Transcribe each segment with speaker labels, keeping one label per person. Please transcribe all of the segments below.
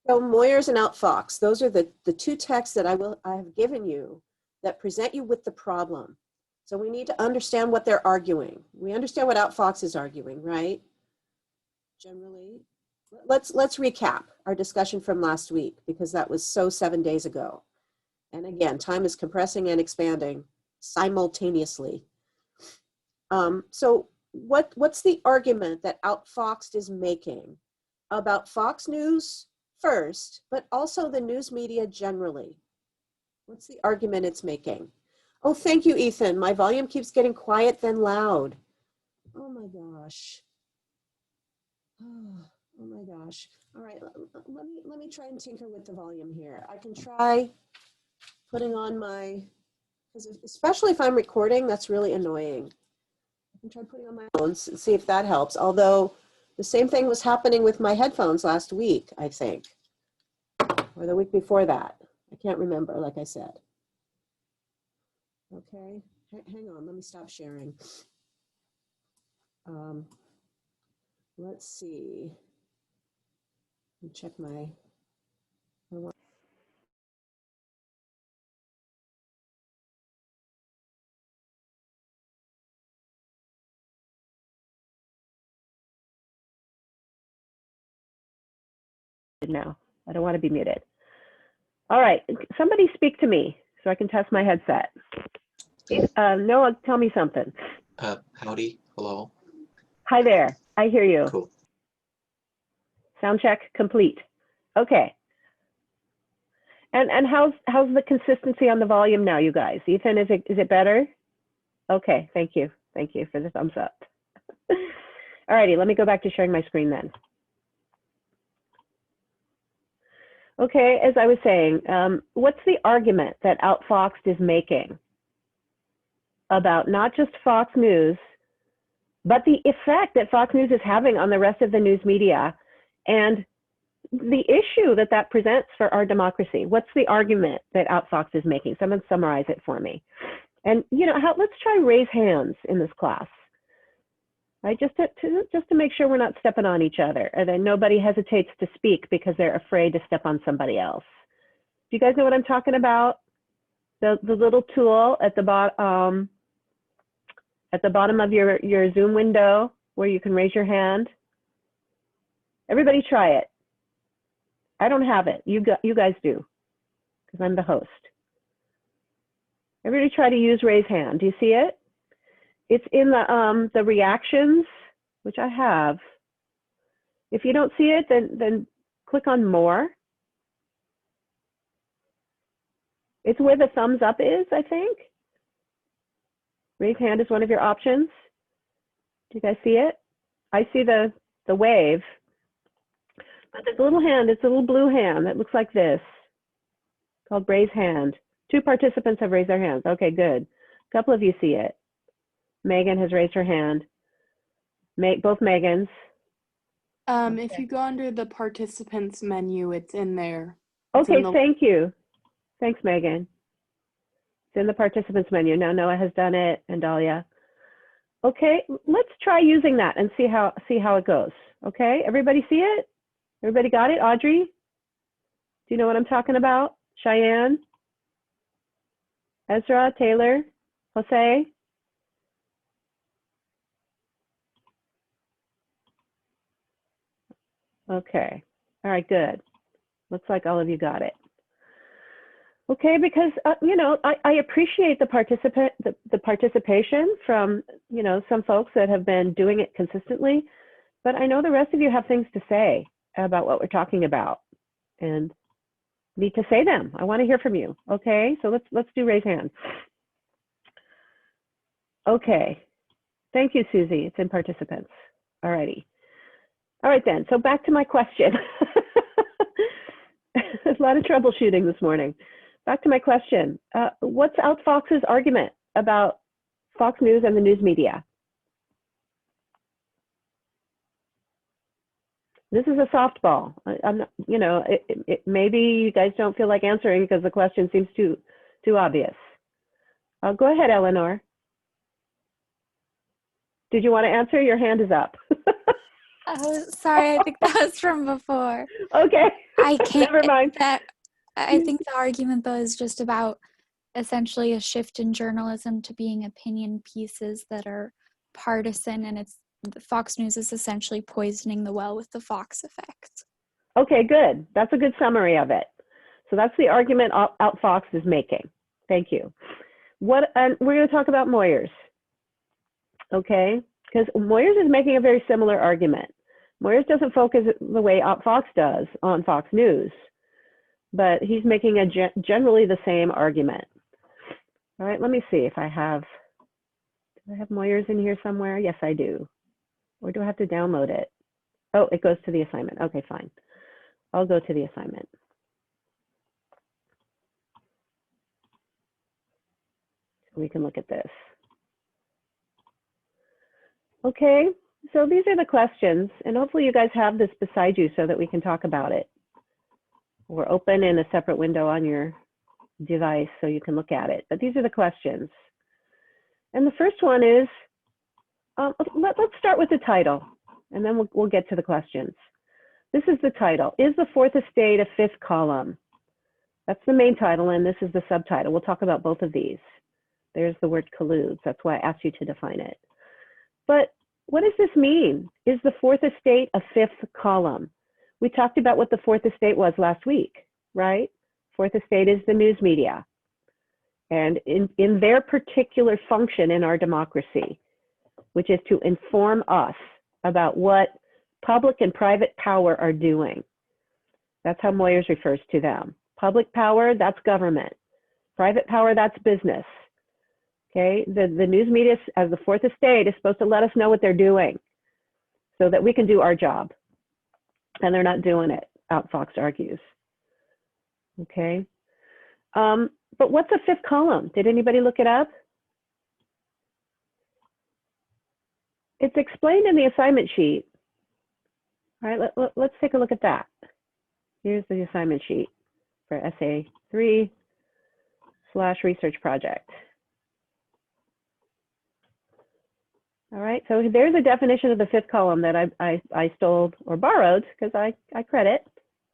Speaker 1: So Moyers and Outfox, those are the two texts that I have given you that present you with the problem. So we need to understand what they're arguing. We understand what Outfox is arguing, right? Generally. Let's recap our discussion from last week because that was so 7 days ago. And again, time is compressing and expanding simultaneously. So what's the argument that Outfoxed is making about Fox News first, but also the news media generally? What's the argument it's making? Oh, thank you, Ethan. My volume keeps getting quiet, then loud. Oh my gosh. Oh my gosh. All right, let me try and tinker with the volume here. I can try putting on my, because especially if I'm recording, that's really annoying. I can try putting on my phones and see if that helps. Although the same thing was happening with my headphones last week, I think, or the week before that. I can't remember, like I said. Okay, hang on, let me stop sharing. Let's see. Let me check my. Now, I don't want to be muted. All right, somebody speak to me so I can test my headset. Noah, tell me something.
Speaker 2: Howdy, hello.
Speaker 1: Hi there, I hear you.
Speaker 2: Cool.
Speaker 1: Sound check complete. Okay. And how's the consistency on the volume now, you guys? Ethan, is it better? Okay, thank you. Thank you for the thumbs up. All righty, let me go back to sharing my screen then. Okay, as I was saying, what's the argument that Outfoxed is making about not just Fox News, but the effect that Fox News is having on the rest of the news media and the issue that that presents for our democracy? What's the argument that Outfox is making? Someone summarize it for me. And you know, let's try raise hands in this class. Right, just to make sure we're not stepping on each other, and then nobody hesitates to speak because they're afraid to step on somebody else. Do you guys know what I'm talking about? The little tool at the bottom of your Zoom window where you can raise your hand. Everybody try it. I don't have it. You guys do, because I'm the host. Everybody try to use raise hand. Do you see it? It's in the reactions, which I have. If you don't see it, then click on more. It's where the thumbs up is, I think. Raise hand is one of your options. Do you guys see it? I see the wave. But there's a little hand, it's a little blue hand that looks like this, called raise hand. 2 participants have raised their hands. Okay, good. A couple of you see it. Megan has raised her hand. Both Megans.
Speaker 3: Okay. If you go under the participants menu, it's in there.
Speaker 1: Okay, thank you. Thanks, Megan. It's in the participants menu. Now Noah has done it, and Dahlia. Okay, let's try using that and see how it goes. Okay, everybody see it? Everybody got it? Audrey? Do you know what I'm talking about? Cheyenne? Ezra? Taylor? Jose? Okay, all right, good. Looks like all of you got it. Okay, because you know, I appreciate the participation from, you know, some folks that have been doing it consistently, but I know the rest of you have things to say about what we're talking about and need to say them. I want to hear from you. Okay, so let's do raise hand. Okay, thank you, Susie. It's in participants. All righty. All right then, so back to my question. A lot of troubleshooting this morning. Back to my question. What's Outfox's argument about Fox News and the news media? This is a softball. I'm not, you know, maybe you guys don't feel like answering because the question seems too obvious. Go ahead, Eleanor. Did you want to answer? Your hand is up.
Speaker 4: Oh, sorry, I think that was from before.
Speaker 1: Okay,
Speaker 4: I can't.
Speaker 1: never mind.
Speaker 4: I think the argument, though, is just about essentially a shift in journalism to being opinion pieces that are partisan, and Fox News is essentially poisoning the well with the Fox effect.
Speaker 1: Okay, good. That's a good summary of it. So that's the argument Outfox is making. Thank you. And we're going to talk about Moyers. Okay, because Moyers is making a very similar argument. Moyers doesn't focus the way Outfox does on Fox News, but he's making generally the same argument. All right, let me see if do I have Moyers in here somewhere? Yes, I do. Or do I have to download it? Oh, it goes to the assignment. Okay, fine. I'll go to the assignment. We can look at this. Okay, so these are the questions, and hopefully you guys have this beside you so that we can talk about it. Or open in a separate window on your device so you can look at it. But these are the questions. And the first one is, let's start with the title, and then we'll get to the questions. This is the title. Is the fourth estate a fifth column? That's the main title, and this is the subtitle. We'll talk about both of these. There's the word colludes. That's why I asked you to define it. But what does this mean? Is the fourth estate a fifth column? We talked about what the fourth estate was last week, right? Fourth estate is the news media. And in their particular function in our democracy, which is to inform us about what public and private power are doing. That's how Moyers refers to them. Public power, that's government. Private power, that's business. Okay, the news media as the fourth estate is supposed to let us know what they're doing so that we can do our job. And they're not doing it, Outfox argues. Okay, but what's a fifth column? Did anybody look it up? It's explained in the assignment sheet. All right, let's take a look at that. Here's the assignment sheet for essay 3/research project. All right, so there's a definition of the fifth column that I stole or borrowed because I credit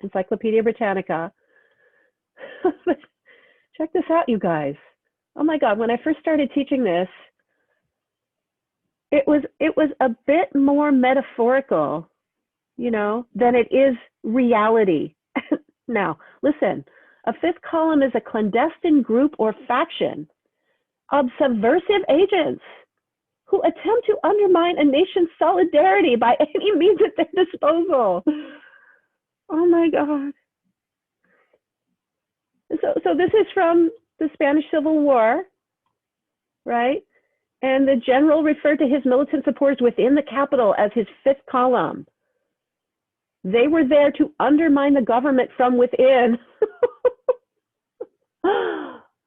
Speaker 1: Encyclopedia Britannica. Check this out, you guys. Oh my God, when I first started teaching this, it was a bit more metaphorical, you know, than it is reality. Now, listen, a fifth column is a clandestine group or faction of subversive agents who attempt to undermine a nation's solidarity by any means at their disposal. Oh my God. So this is from the Spanish Civil War, right? And the general referred to his militant supporters within the capital as his fifth column. They were there to undermine the government from within.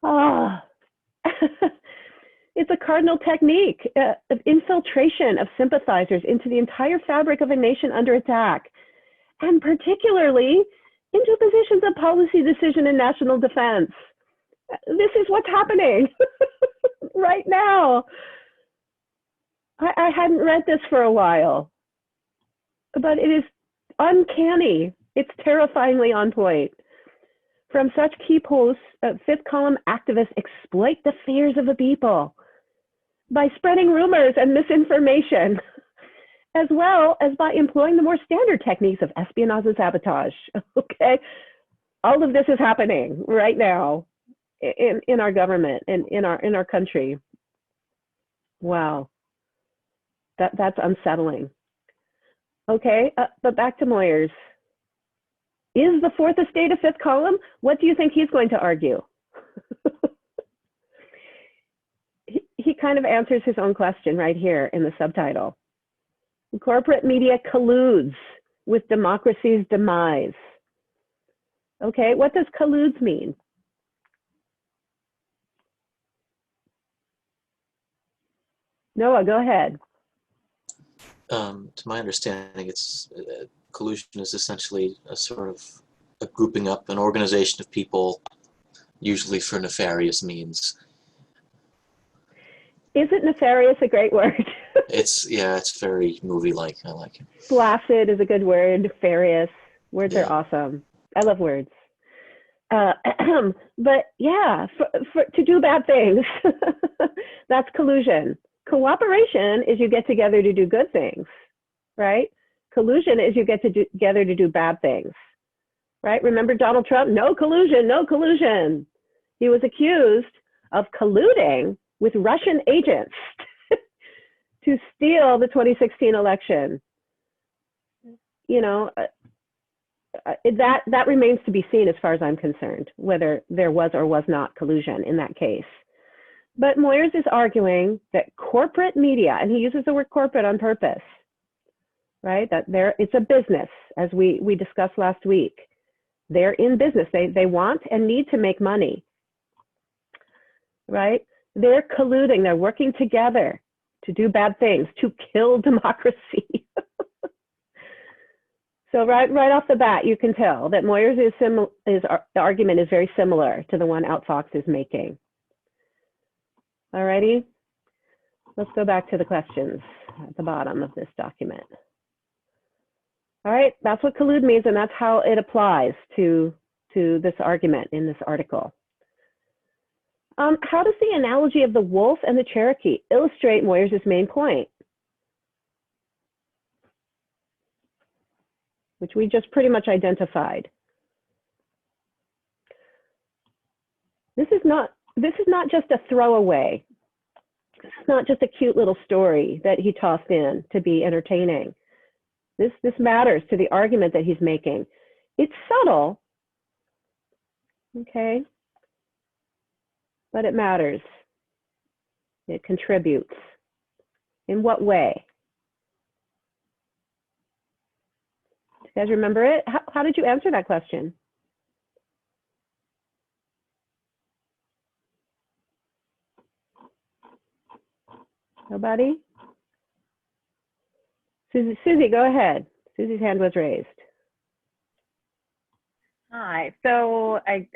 Speaker 1: Oh. It's a cardinal technique of infiltration of sympathizers into the entire fabric of a nation under attack, and particularly into positions of policy decision and national defense. This is what's happening right now. I hadn't read this for a while, but it is uncanny. It's terrifyingly on point. From such key posts, fifth column activists exploit the fears of the people by spreading rumors and misinformation, as well as by employing the more standard techniques of espionage and sabotage. Okay, all of this is happening right now in our government and in our country. Wow, that's unsettling. Okay, but back to Moyers. Is the fourth estate a fifth column? What do you think he's going to argue? He kind of answers his own question right here in the subtitle. Corporate media colludes with democracy's demise. Okay, what does colludes mean? Noah, go ahead.
Speaker 2: To my understanding, it's collusion is essentially a sort of a grouping up, an organization of people, usually for nefarious means.
Speaker 1: Isn't nefarious a great word?
Speaker 2: It's very movie-like. I like it.
Speaker 1: Flaccid is a good word. Nefarious. Words
Speaker 2: Yeah.
Speaker 1: are awesome. I love words. But yeah, to do bad things, that's collusion. Cooperation is you get together to do good things, right? Collusion is you get together to do bad things, right? Remember Donald Trump? No collusion, no collusion. He was accused of colluding with Russian agents to steal the 2016 election. You know, that remains to be seen as far as I'm concerned, whether there was or was not collusion in that case. But Moyers is arguing that corporate media, and he uses the word corporate on purpose, right? That it's a business, as we discussed last week. They're in business. They want and need to make money, right? They're colluding. They're working together to do bad things, to kill democracy. So right off the bat, you can tell that Moyers the argument is very similar to the one Outfox is making. All righty, let's go back to the questions at the bottom of this document. All right, that's what collude means, and that's how it applies to this argument in this article. How does the analogy of the wolf and the Cherokee illustrate Moyers' main point, which we just pretty much identified? This is not just a throwaway. It's not just a cute little story that he tossed in to be entertaining. This matters to the argument that he's making. It's subtle, okay, but it matters. It contributes. In what way? Do you guys remember it? How did you answer that question? Nobody? Susie, go ahead. Susie's hand was raised.
Speaker 5: Hi. So I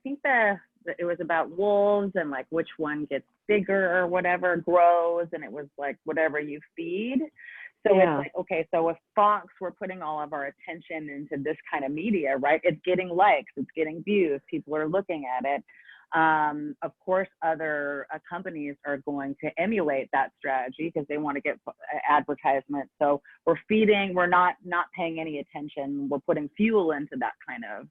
Speaker 5: think it was about wolves and like which one gets bigger or whatever grows, and it was like whatever you feed. So
Speaker 1: Yeah.
Speaker 5: it's like, okay, so if Fox were putting all of our attention into this kind of media, right? It's getting likes, it's getting views, people are looking at it. Of course, other companies are going to emulate that strategy because they want to get advertisements. So we're not paying any attention. We're putting fuel into that kind of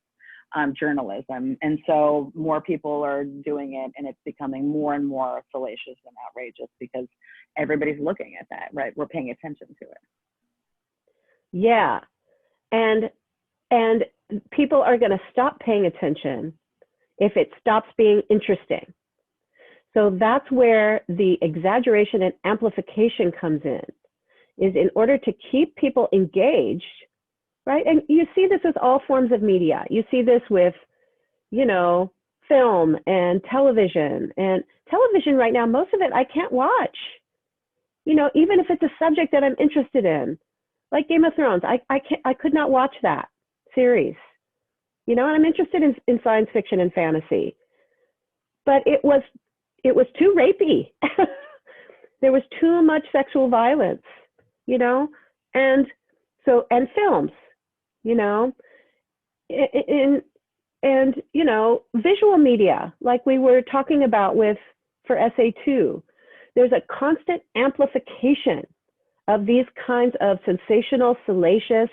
Speaker 5: journalism. And so more people are doing it, and it's becoming more and more salacious and outrageous because everybody's looking at that, right? We're paying attention to it.
Speaker 1: Yeah. And people are going to stop paying attention if it stops being interesting. So that's where the exaggeration and amplification comes in order to keep people engaged, right? And you see this with all forms of media. You see this with, film and television. And television right now, most of it I can't watch. Even if it's a subject that I'm interested in, like Game of Thrones, I could not watch that series. And I'm interested in science fiction and fantasy, but it was too rapey. There was too much sexual violence, and films, and visual media, like we were talking about for SA2. There's a constant amplification of these kinds of sensational, salacious,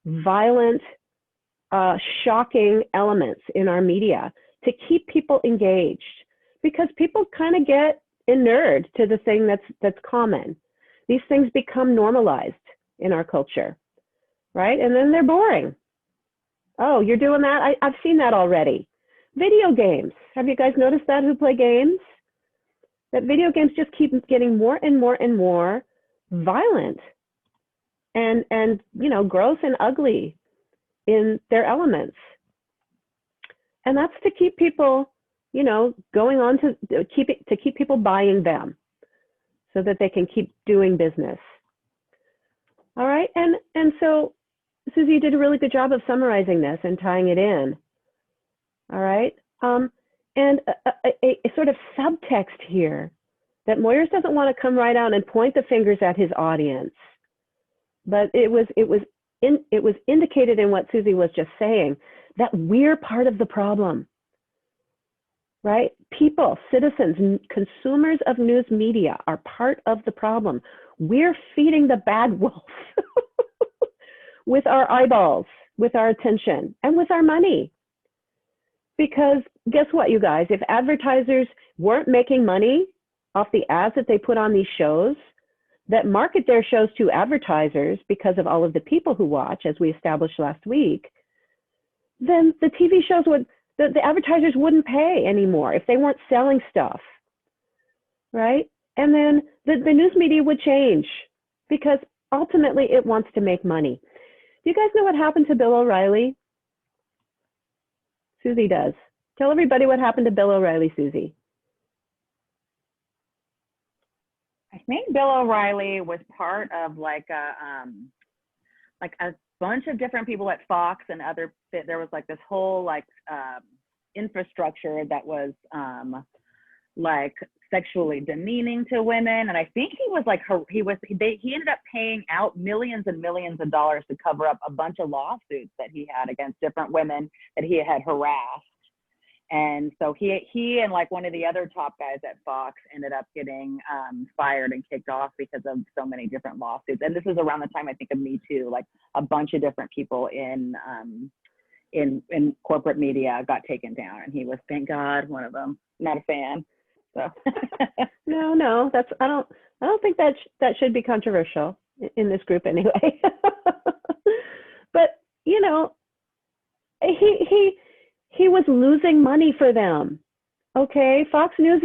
Speaker 1: violent, shocking elements in our media to keep people engaged, because people kind of get inured to the thing that's common. These things become normalized in our culture, right? And then they're boring. Oh, you're doing that? I've seen that already. Video games. Have you guys noticed that, who play games? That video games just keep getting more and more and more violent and gross and ugly in their elements. And that's to keep people, going on to keep people buying them so that they can keep doing business. All right. And so Susie, you did a really good job of summarizing this and tying it in. All right. And a sort of subtext here that Moyers doesn't want to come right out and point the fingers at his audience. But it was indicated in what Susie was just saying, that we're part of the problem, right? People, citizens, consumers of news media are part of the problem. We're feeding the bad wolf with our eyeballs, with our attention, and with our money. Because guess what, you guys? If advertisers weren't making money off the ads that they put on these shows, that market their shows to advertisers because of all of the people who watch, as we established last week, then the TV shows would, the advertisers wouldn't pay anymore if they weren't selling stuff, right? And then the news media would change because ultimately it wants to make money. Do you guys know what happened to Bill O'Reilly? Susie does. Tell everybody what happened to Bill O'Reilly, Susie.
Speaker 5: I think Bill O'Reilly was part of like a bunch of different people at Fox and other, there was like this whole like infrastructure that was like sexually demeaning to women. And I think he was like, he ended up paying out millions and millions of dollars to cover up a bunch of lawsuits that he had against different women that he had harassed. And so he and like one of the other top guys at Fox ended up getting fired and kicked off because of so many different lawsuits. And this is around the time, I think, of Me Too. Like a bunch of different people in corporate media got taken down, and he was, thank God, one of them. Not a fan. So
Speaker 1: no, that's I don't think that should be controversial in this group anyway. But you know, he was losing money for them. Okay, Fox News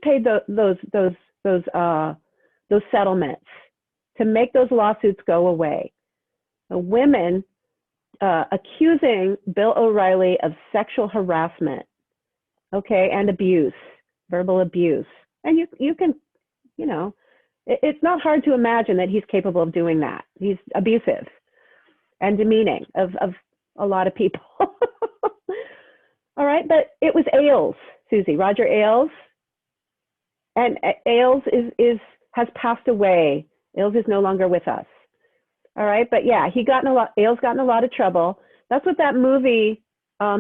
Speaker 1: paid those settlements to make those lawsuits go away. The women accusing Bill O'Reilly of sexual harassment, okay, and abuse, verbal abuse. And you can, you know, it's not hard to imagine that he's capable of doing that. He's abusive and demeaning of a lot of people. All right, but it was Ailes, Susie, Roger Ailes, and Ailes has passed away. Ailes is no longer with us. All right, but yeah, Ailes got in a lot of trouble. That's what that movie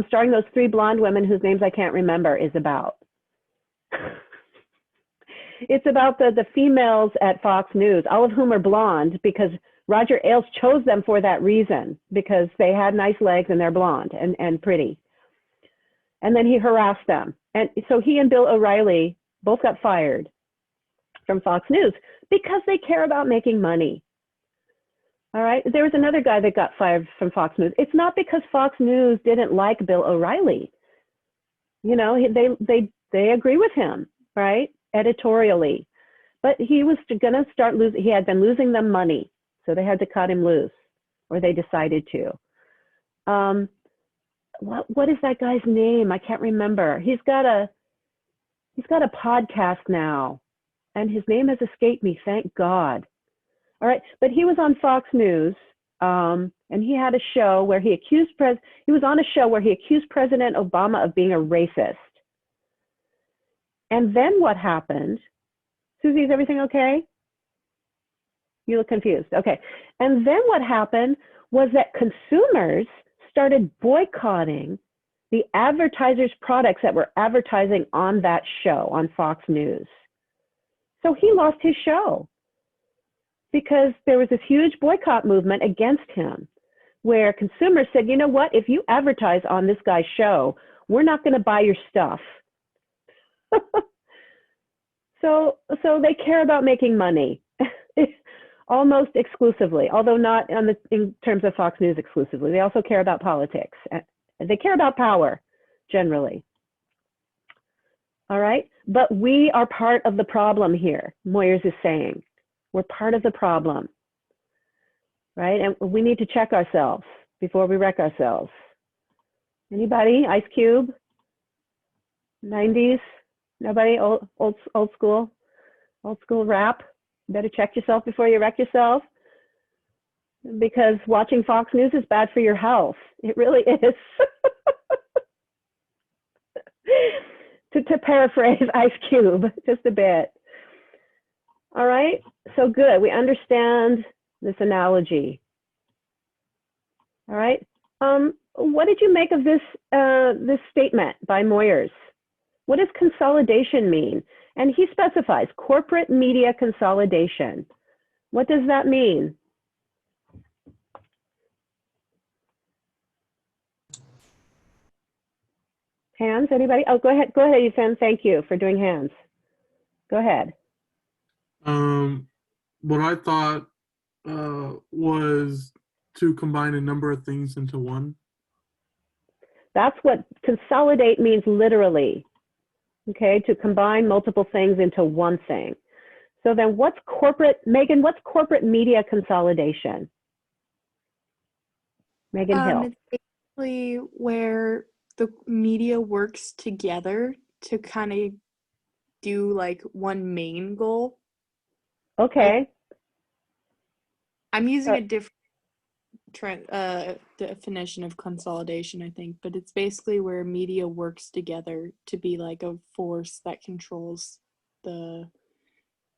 Speaker 1: starring those three blonde women whose names I can't remember is about. It's about the females at Fox News, all of whom are blonde because Roger Ailes chose them for that reason, because they had nice legs and they're blonde and pretty. And then he harassed them. And so he and Bill O'Reilly both got fired from Fox News because they care about making money. All right. There was another guy that got fired from Fox News. It's not because Fox News didn't like Bill O'Reilly. You know, they agree with him, right? Editorially. But he was going to start losing, he had been losing them money. So they had to cut him loose, or they decided to. What is that guy's name? I can't remember. He's got a podcast now, and his name has escaped me. Thank God. All right, but he was on Fox News, and he had a show where he accused President Obama of being a racist. And then what happened? Susie, is everything okay? You look confused. Okay. And then what happened was that consumers started boycotting the advertisers' products that were advertising on that show on Fox News. So he lost his show because there was this huge boycott movement against him where consumers said, you know what, if you advertise on this guy's show, we're not going to buy your stuff. So they care about making money. Almost exclusively, although not in terms of Fox News exclusively. They also care about politics. They care about power, generally. All right? But we are part of the problem here, Moyers is saying. We're part of the problem, right? And we need to check ourselves before we wreck ourselves. Anybody? Ice Cube? 90s? Nobody? Old school rap? Better check yourself before you wreck yourself, because watching Fox News is bad for your health. It really is. to paraphrase Ice Cube just a bit. All right, so good. We understand this analogy. All right. What did you make of this this statement by Moyers? What does consolidation mean? And he specifies corporate media consolidation. What does that mean? Hands, anybody? Oh, go ahead, Ethan. Thank you for doing hands. Go ahead.
Speaker 6: What I thought was to combine a number of things into one.
Speaker 1: That's what consolidate means literally, okay? To combine multiple things into one thing. So then what's corporate, Megan, what's corporate media consolidation? Megan Hill.
Speaker 3: It's basically where the media works together to kind of do like one main goal.
Speaker 1: Okay.
Speaker 3: I'm using a different definition of consolidation, I think, but it's basically where media works together to be like a force that controls the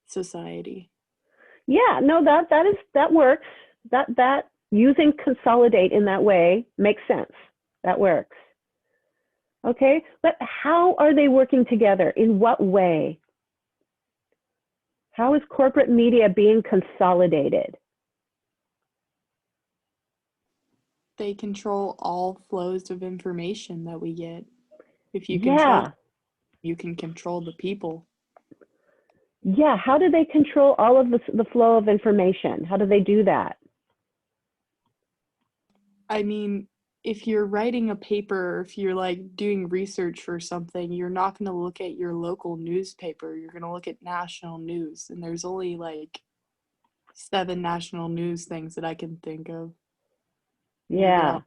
Speaker 3: society.
Speaker 1: Yeah, no, that works. That using consolidate in that way makes sense. That works. Okay, but how are they working together? In what way? How is corporate media being consolidated?
Speaker 3: They control all flows of information that we get. If you
Speaker 1: Yeah.
Speaker 3: control, you can control the people.
Speaker 1: Yeah, how do they control all of the flow of information? How do they do that?
Speaker 3: I mean, if you're writing a paper, if you're like doing research for something, you're not going to look at your local newspaper. You're going to look at national news. And there's only like 7 national news things that I can think of.
Speaker 1: Yeah.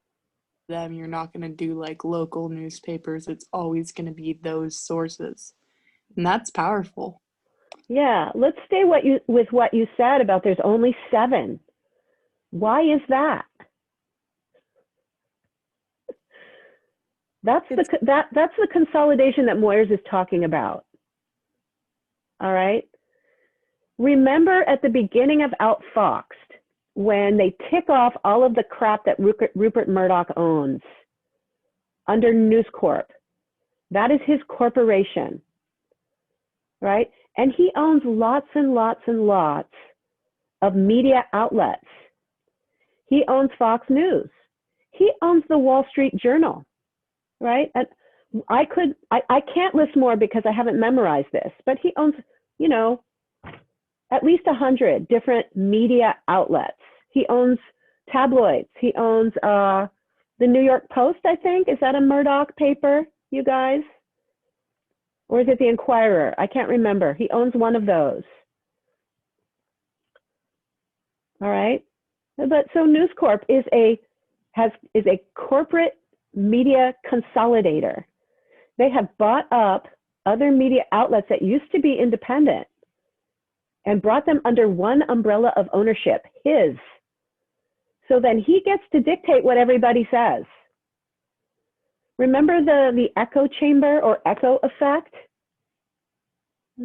Speaker 3: You're not going to do like local newspapers. It's always going to be those sources. And that's powerful.
Speaker 1: Yeah, let's stay with what you said about there's only 7. Why is that? That's the consolidation that Moyers is talking about. All right. Remember at the beginning of Outfoxed, when they tick off all of the crap that Rupert Murdoch owns under News Corp, that is his corporation, right? And he owns lots and lots and lots of media outlets. He owns Fox News. He owns the Wall Street Journal, right? And I can't list more because I haven't memorized this, but he owns, you know, at least 100 different media outlets. He owns tabloids. He owns the New York Post, I think. Is that a Murdoch paper, you guys? Or is it the Inquirer? I can't remember. He owns one of those. All right. But so News Corp is a corporate media consolidator. They have bought up other media outlets that used to be independent and brought them under one umbrella of ownership, his. So then he gets to dictate what everybody says. Remember the echo chamber or echo effect?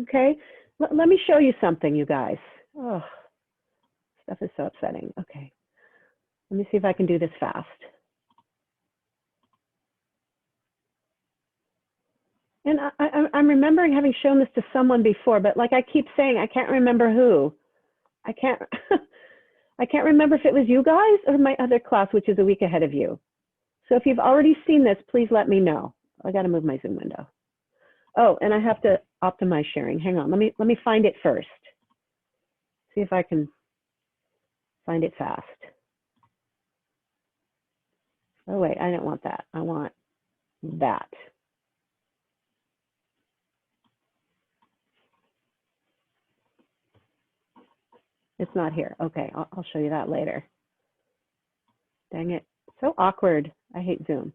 Speaker 1: Okay, let me show you something, you guys. Oh, stuff is so upsetting. Okay, let me see if I can do this fast. And I'm remembering having shown this to someone before, but like I keep saying, I can't remember who. I can't remember if it was you guys or my other class, which is a week ahead of you. So if you've already seen this, please let me know. I got to move my Zoom window. Oh, and I have to optimize sharing. Hang on, let me find it first. See if I can find it fast. Oh wait, I don't want that. I want that. It's not here. Okay, I'll show you that later. Dang it, so awkward. I hate Zoom.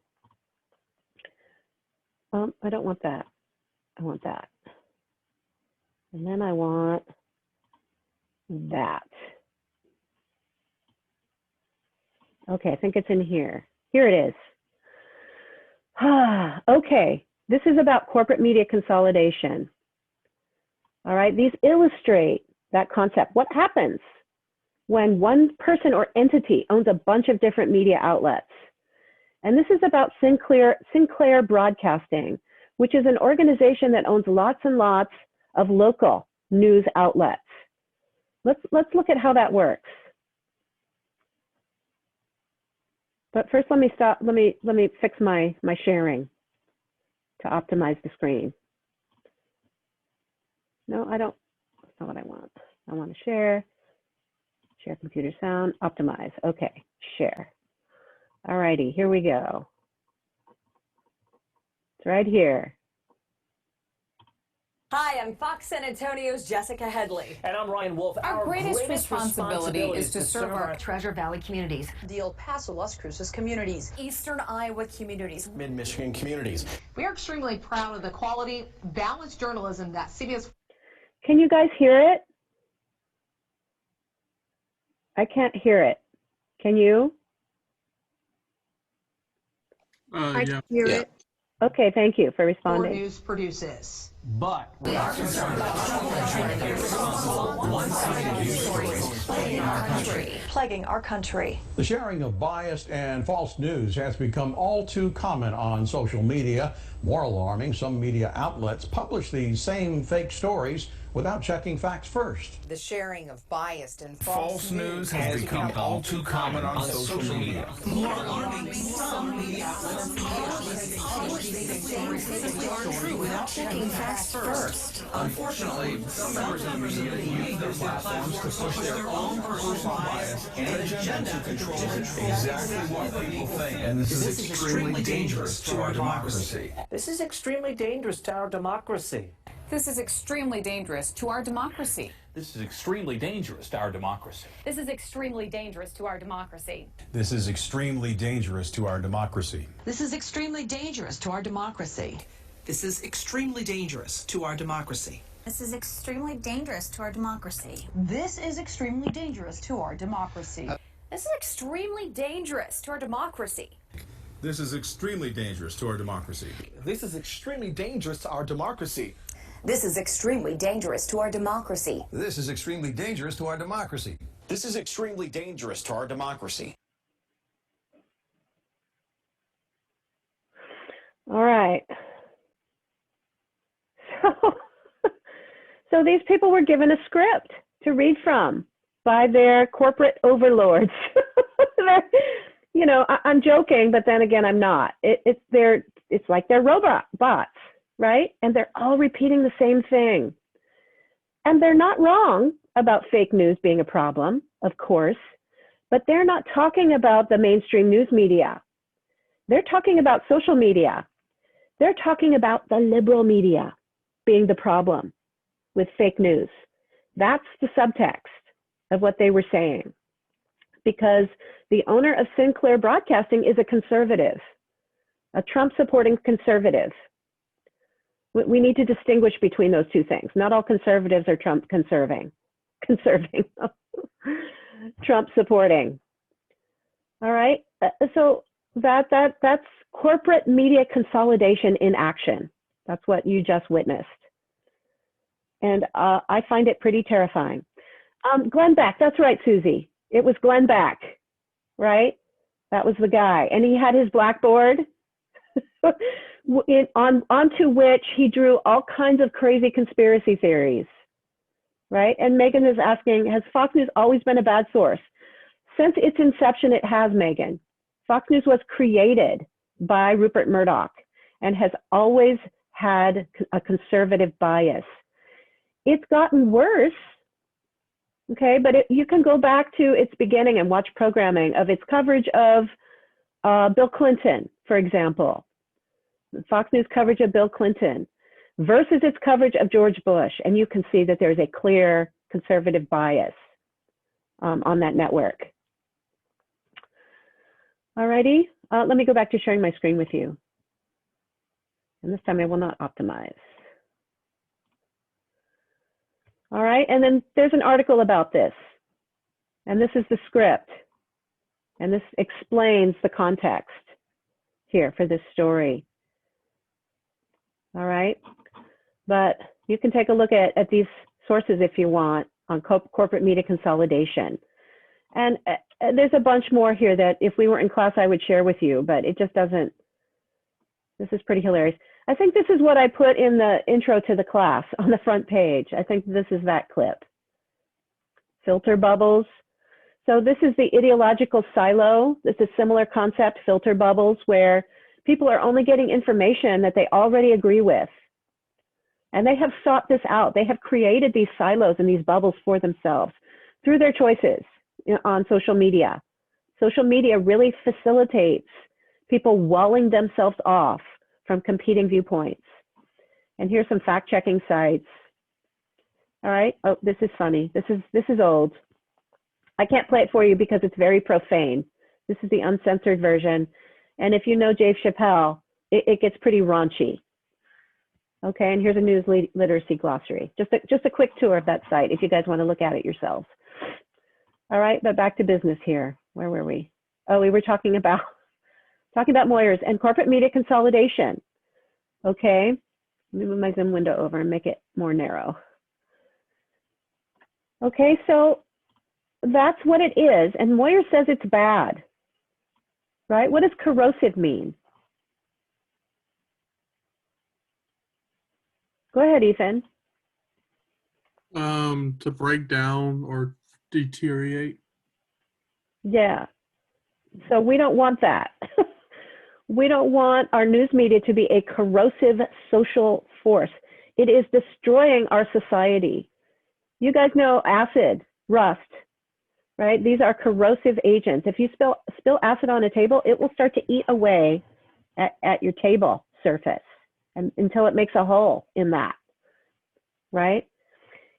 Speaker 1: I don't want that. I want that. And then I want that. Okay, I think it's in here. Here it is. Okay, This is about corporate media consolidation. All right, these illustrate that concept. What happens when one person or entity owns a bunch of different media outlets? And this is about Sinclair Broadcasting, which is an organization that owns lots and lots of local news outlets. Let's look at how that works. But first, let me fix my sharing to optimize the screen. No, I don't. That's not what I want. I want to share computer sound, optimize. Okay, share. All righty, here we go. It's right here.
Speaker 7: Hi, I'm Fox San Antonio's Jessica Headley.
Speaker 8: And I'm Ryan Wolf.
Speaker 9: Our greatest responsibility is to serve our
Speaker 7: Treasure Valley communities,
Speaker 9: the El Paso, Las Cruces communities,
Speaker 7: Eastern Iowa communities,
Speaker 8: Mid-Michigan communities.
Speaker 9: We are extremely proud of the quality, balanced journalism that CBS.
Speaker 1: Can you guys hear it? I can't hear it. Can you?
Speaker 4: I
Speaker 6: Yeah.
Speaker 4: can hear it.
Speaker 1: Okay, thank you for responding.
Speaker 9: News produces.
Speaker 8: But
Speaker 9: We are concerned about
Speaker 7: plaguing our country.
Speaker 10: The sharing of biased and false news has become all too common on social media. More alarming, some media outlets publish these same fake stories without checking facts first.
Speaker 9: The sharing of biased and
Speaker 11: False news has become all too common on social media.
Speaker 9: More alarming, some media outlets publish these same fake stories without checking facts first.
Speaker 11: Unfortunately, some members of the media use their platforms to push their own personal bias and agenda to control exactly what people think. And this is extremely dangerous to our democracy.
Speaker 8: this is extremely dangerous to our democracy.
Speaker 9: This is extremely dangerous to our democracy.
Speaker 11: This is extremely dangerous to our democracy.
Speaker 7: This is extremely dangerous to our democracy.
Speaker 12: This is extremely dangerous to our democracy.
Speaker 9: This is extremely dangerous to our democracy.
Speaker 13: This is extremely dangerous to our democracy.
Speaker 14: This is extremely dangerous to our democracy.
Speaker 9: This is extremely dangerous to our democracy.
Speaker 7: This is extremely dangerous to our democracy.
Speaker 12: This is extremely dangerous to our democracy.
Speaker 8: This is extremely dangerous to our democracy.
Speaker 14: This is extremely dangerous to our democracy.
Speaker 12: This is extremely dangerous to our democracy.
Speaker 11: This is extremely dangerous to our democracy.
Speaker 1: All right. So these people were given a script to read from by their corporate overlords. You know, I'm joking, but then again, I'm not. It's like they're bots, right? And they're all repeating the same thing. And they're not wrong about fake news being a problem, of course, but they're not talking about the mainstream news media. They're talking about social media. They're talking about the liberal media being the problem with fake news. That's the subtext of what they were saying. Because the owner of Sinclair Broadcasting is a conservative, a Trump-supporting conservative. We need to distinguish between those two things. Not all conservatives are Trump conserving, Trump supporting. All right, so that's corporate media consolidation in action. That's what you just witnessed. And I find it pretty terrifying. Glenn Beck, that's right, Susie. It was Glenn Beck, right? That was the guy. And he had his blackboard onto which he drew all kinds of crazy conspiracy theories, right? And Megan is asking, has Fox News always been a bad source? Since its inception, it has, Megan. Fox News was created by Rupert Murdoch and has always had a conservative bias. It's gotten worse, okay, but you can go back to its beginning and watch programming of its coverage of Bill Clinton, for example. Fox News coverage of Bill Clinton versus its coverage of George Bush, and you can see that there's a clear conservative bias on that network. All righty, let me go back to sharing my screen with you. And this time I will not optimize. All right, and then there's an article about this. And this is the script. And this explains the context here for this story. All right. But you can take a look at these sources if you want on corporate media consolidation. And there's a bunch more here that if we were in class, I would share with you, but it just doesn't. This is pretty hilarious. I think this is what I put in the intro to the class on the front page. I think this is that clip. Filter bubbles. So this is the ideological silo. It's a similar concept, filter bubbles, where people are only getting information that they already agree with. And they have sought this out. They have created these silos and these bubbles for themselves through their choices on social media. Social media really facilitates people walling themselves off from competing viewpoints. And here's some fact-checking sites. All right. Oh, this is funny. This is old. I can't play it for you because it's very profane. This is the uncensored version. And if you know Dave Chappelle, it gets pretty raunchy. Okay, and here's a news literacy glossary. Just a quick tour of that site if you guys want to look at it yourselves. All right, but back to business here. Where were we? Oh, we were talking about Moyers and corporate media consolidation. Okay, let me move my Zoom window over and make it more narrow. Okay, so that's what it is, and Moyers says it's bad, right? What does corrosive mean? Go ahead, Ethan.
Speaker 6: To break down or deteriorate.
Speaker 1: Yeah. So we don't want that. We don't want our news media to be a corrosive social force. It is destroying our society. You guys know acid, rust, right? These are corrosive agents. If you spill acid on a table, it will start to eat away at your table surface until it makes a hole in that, right?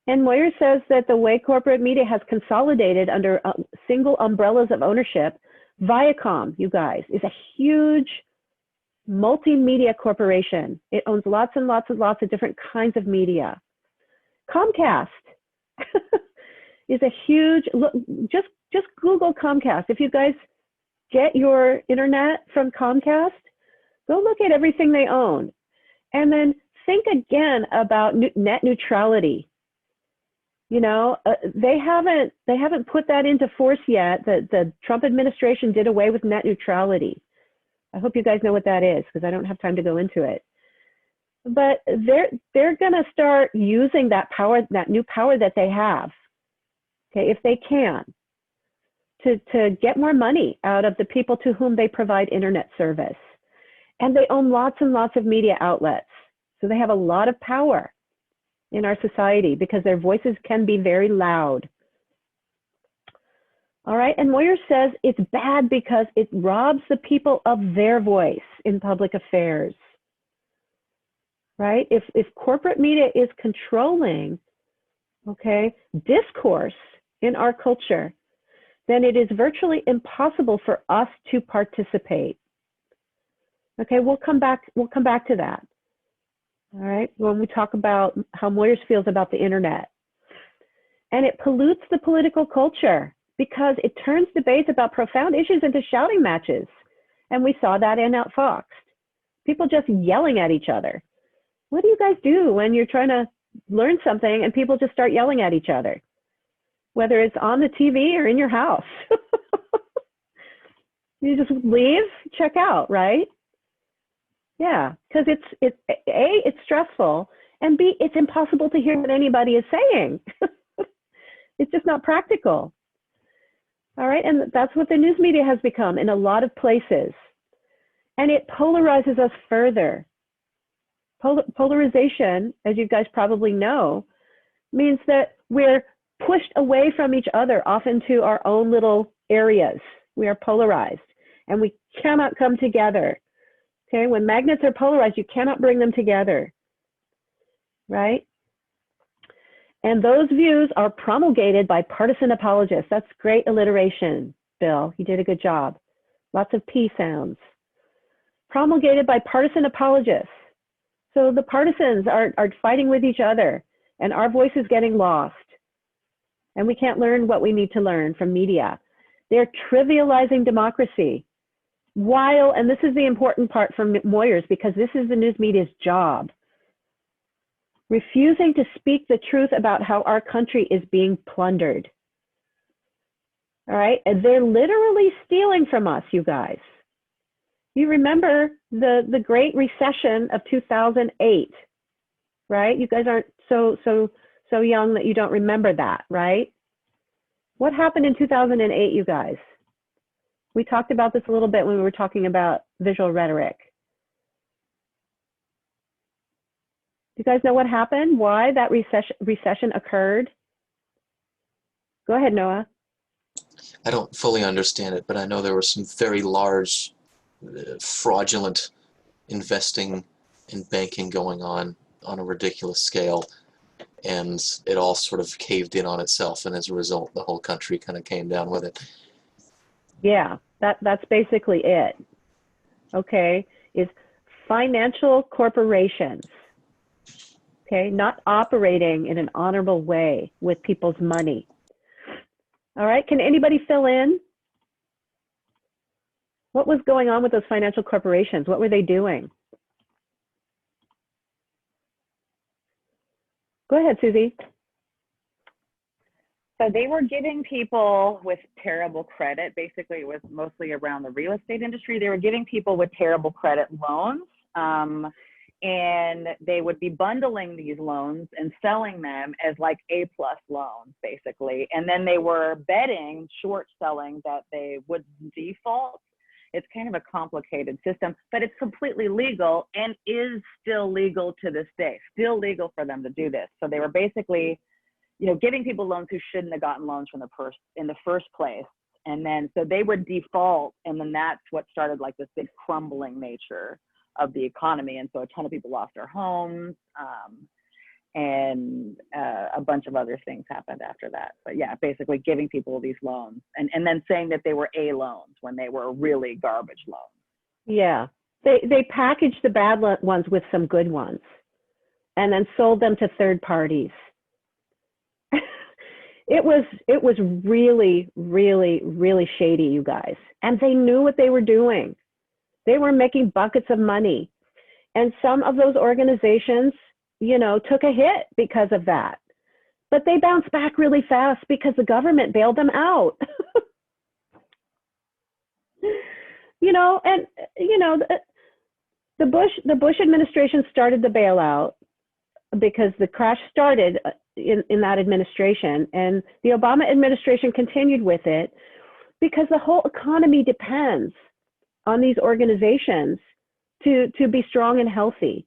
Speaker 1: And Moyer says that the way corporate media has consolidated under single umbrellas of ownership, Viacom, you guys, is a huge multimedia corporation. It owns lots and lots and lots of different kinds of media. Comcast is a huge, look, just Google Comcast. If you guys get your internet from Comcast, go look at everything they own. And then think again about net neutrality. You know, they haven't put that into force yet. The Trump administration did away with net neutrality. I hope you guys know what that is because I don't have time to go into it. But they're going to start using that power, that new power that they have, okay, if they can, to get more money out of the people to whom they provide internet service. And they own lots and lots of media outlets. So they have a lot of power in our society because their voices can be very loud. All right, and Moyer says it's bad because it robs the people of their voice in public affairs, right? If corporate media is controlling, okay, discourse in our culture, then it is virtually impossible for us to participate. Okay, we'll come back to that. All right, when we talk about how Moyers feels about the internet. And it pollutes the political culture because it turns debates about profound issues into shouting matches. And we saw that in Outfoxed. People just yelling at each other. What do you guys do when you're trying to learn something and people just start yelling at each other? Whether it's on the TV or in your house. You just leave, check out, right? Yeah, because it's stressful, and B, it's impossible to hear what anybody is saying. It's just not practical. All right, and that's what the news media has become in a lot of places. And it polarizes us further. Polarization, as you guys probably know, means that we're pushed away from each other, off into our own little areas. We are polarized, and we cannot come together. Okay, when magnets are polarized, you cannot bring them together, right? And those views are promulgated by partisan apologists. That's great alliteration, Bill. You did a good job. Lots of P sounds. Promulgated by partisan apologists. So the partisans are fighting with each other, and our voice is getting lost. And we can't learn what we need to learn from media. They're trivializing democracy. While, and this is the important part from Moyers, because this is the news media's job, refusing to speak the truth about how our country is being plundered. All right, and they're literally stealing from us, you guys. You remember the Great Recession of 2008, right? You guys aren't so young that you don't remember that, right? What happened in 2008, you guys? We talked about this a little bit when we were talking about visual rhetoric. Do you guys know what happened? Why that recession occurred? Go ahead, Noah.
Speaker 2: I don't fully understand it, but I know there was some very large fraudulent investing and banking going on a ridiculous scale, and it all sort of caved in on itself, and as a result the whole country kind of came down with it.
Speaker 1: Yeah, that's basically it. Okay, is financial corporations, okay, not operating in an honorable way with people's money. All right, can anybody fill in? What was going on with those financial corporations? What were they doing? Go ahead, Susie.
Speaker 5: So they were giving people with terrible credit, basically it was mostly around the real estate industry, they were giving people with terrible credit loans, and they would be bundling these loans and selling them as like A+ loans, basically. And then they were betting, short selling, that they would default. It's kind of a complicated system, but it's completely legal and is still legal to this day, still legal for them to do this. So they were basically, you know, giving people loans who shouldn't have gotten loans from in the first place. And then, so they would default, and then that's what started like this big crumbling nature of the economy. And so a ton of people lost their homes, and a bunch of other things happened after that. But yeah, basically giving people these loans and then saying that they were A loans when they were really garbage loans.
Speaker 1: Yeah, they packaged the bad ones with some good ones and then sold them to third parties. It was really, really, really shady, you guys. And they knew what they were doing. They were making buckets of money. And some of those organizations, you know, took a hit because of that. But they bounced back really fast because the government bailed them out. You know, and you know, the Bush administration started the bailout because the crash started in that administration, and the Obama administration continued with it because the whole economy depends on these organizations to be strong and healthy.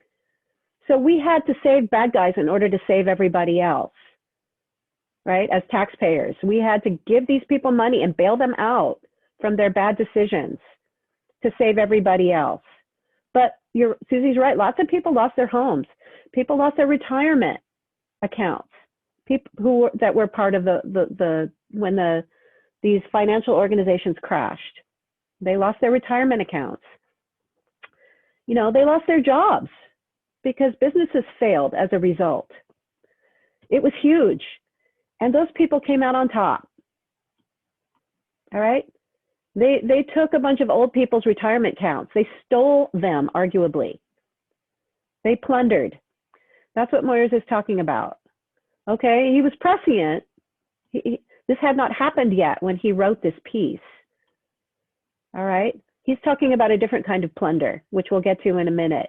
Speaker 1: So we had to save bad guys in order to save everybody else, right? As taxpayers, we had to give these people money and bail them out from their bad decisions to save everybody else. But Susie's right. Lots of people lost their homes. People lost their retirement accounts. People that were part of when these financial organizations crashed, they lost their retirement accounts. You know, they lost their jobs because businesses failed as a result. It was huge. And those people came out on top. All right. They took a bunch of old people's retirement accounts. They stole them, arguably. They plundered. That's what Moyers is talking about. Okay, he was prescient. This had not happened yet when he wrote this piece. All right, he's talking about a different kind of plunder, which we'll get to in a minute.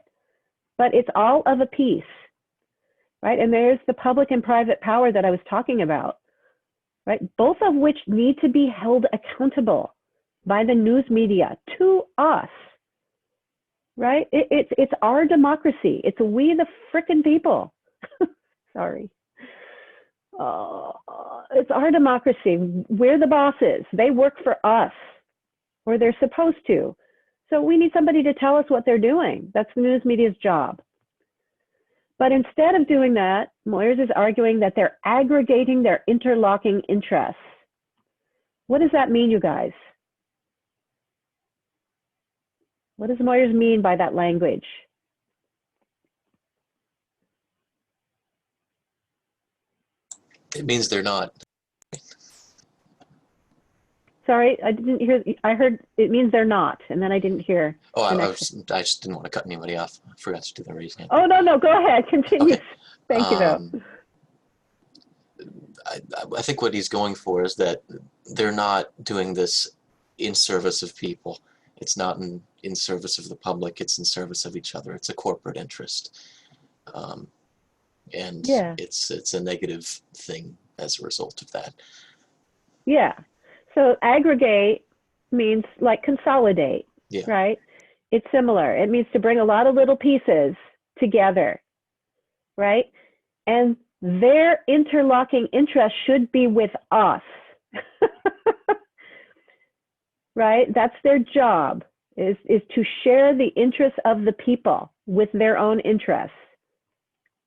Speaker 1: But it's all of a piece, right? And there's the public and private power that I was talking about, right? Both of which need to be held accountable by the news media to us, right? It's our democracy. It's we the frickin' people. Sorry. It's our democracy. We're the bosses. They work for us, or they're supposed to. So we need somebody to tell us what they're doing. That's the news media's job. But instead of doing that, Moyers is arguing that they're aggregating their interlocking interests. What does that mean, you guys? What does Moyers mean by that language?
Speaker 2: It means they're not.
Speaker 1: Sorry, I didn't hear. I heard it means they're not, and then I didn't hear.
Speaker 2: Oh,
Speaker 1: the
Speaker 2: I
Speaker 1: next
Speaker 2: I just didn't want to cut anybody off. I forgot to do the raise hand.
Speaker 1: Oh, no, go ahead. Continue.
Speaker 2: Okay.
Speaker 1: Thank you, though.
Speaker 2: I think what he's going for is that they're not doing this in service of people. It's not in service of the public. It's in service of each other. It's a corporate interest. And
Speaker 1: Yeah.
Speaker 2: it's a negative thing as a result of that.
Speaker 1: Yeah. So aggregate means like consolidate,
Speaker 2: Yeah.
Speaker 1: right? It's similar. It means to bring a lot of little pieces together, right? And their interlocking interest should be with us, right? That's their job, is to share the interests of the people with their own interests,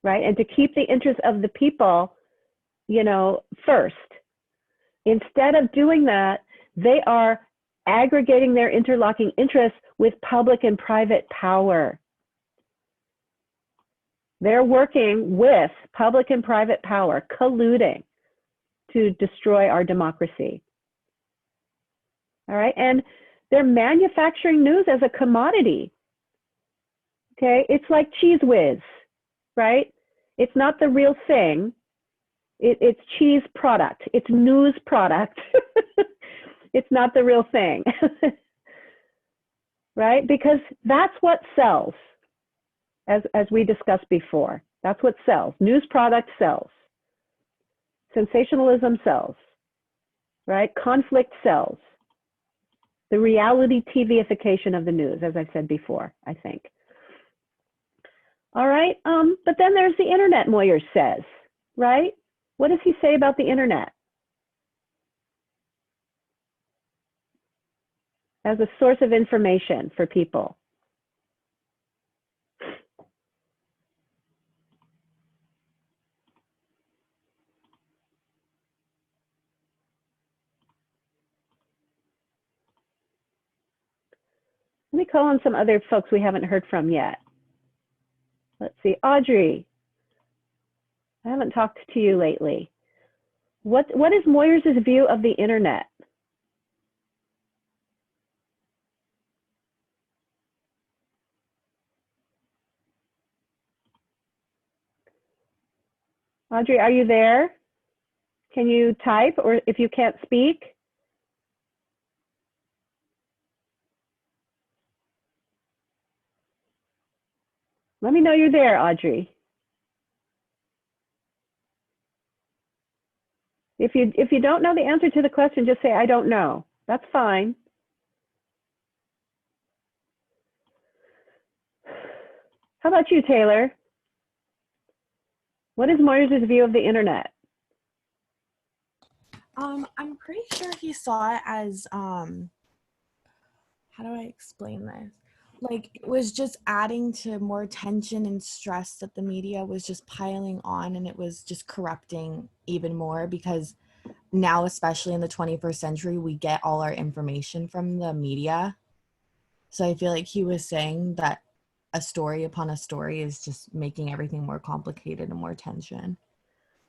Speaker 1: right? And to keep the interests of the people, first. Instead of doing that, they are aggregating their interlocking interests with public and private power. They're working with public and private power, colluding to destroy our democracy. All right, and they're manufacturing news as a commodity. Okay, it's like Cheese Whiz, right? It's not the real thing. It's cheese product. It's news product. It's not the real thing, right? Because that's what sells, as we discussed before. That's what sells. News product sells. Sensationalism sells, right? Conflict sells. The reality TVification of the news, as I said before, I think. All right, but then there's the internet, Moyers says, right? What does he say about the internet as a source of information for people? Let me call on some other folks we haven't heard from yet. Let's see, Audrey. I haven't talked to you lately. What is Moyers' view of the internet? Audrey, are you there? Can you type, or if you can't speak? Let me know you're there, Audrey. If you don't know the answer to the question, just say, I don't know. That's fine. How about you, Taylor? What is Moyers' view of the internet?
Speaker 15: I'm pretty sure he saw it as, how do I explain this? Like, it was just adding to more tension and stress that the media was just piling on, and it was just corrupting even more, because now, especially in the 21st century, we get all our information from the media. So I feel like he was saying that a story upon a story is just making everything more complicated and more tension.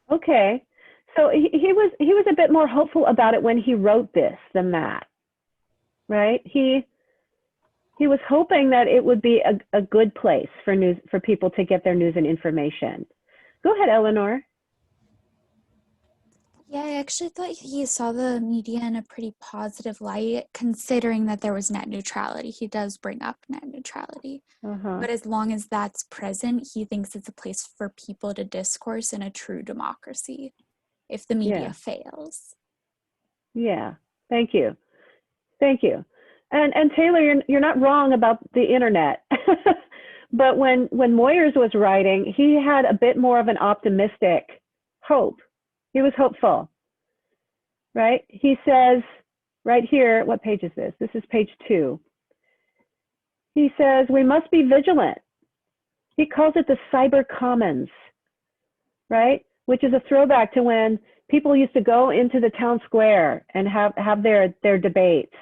Speaker 1: Okay. So he was a bit more hopeful about it when he wrote this than that, right? He was hoping that it would be a good place for people to get their news and information. Go ahead, Eleanor.
Speaker 4: Yeah, I actually thought he saw the media in a pretty positive light, considering that there was net neutrality. He does bring up net neutrality. But as long as that's present, he thinks it's a place for people to discourse in a true democracy if the media fails.
Speaker 1: Yeah, thank you. Thank you. And Taylor, you're not wrong about the internet. But when Moyers was writing, he had a bit more of an optimistic hope. He was hopeful, right? He says right here, what page is this? This is page 2. He says, we must be vigilant. He calls it the cyber commons, right? Which is a throwback to when people used to go into the town square and have their debates,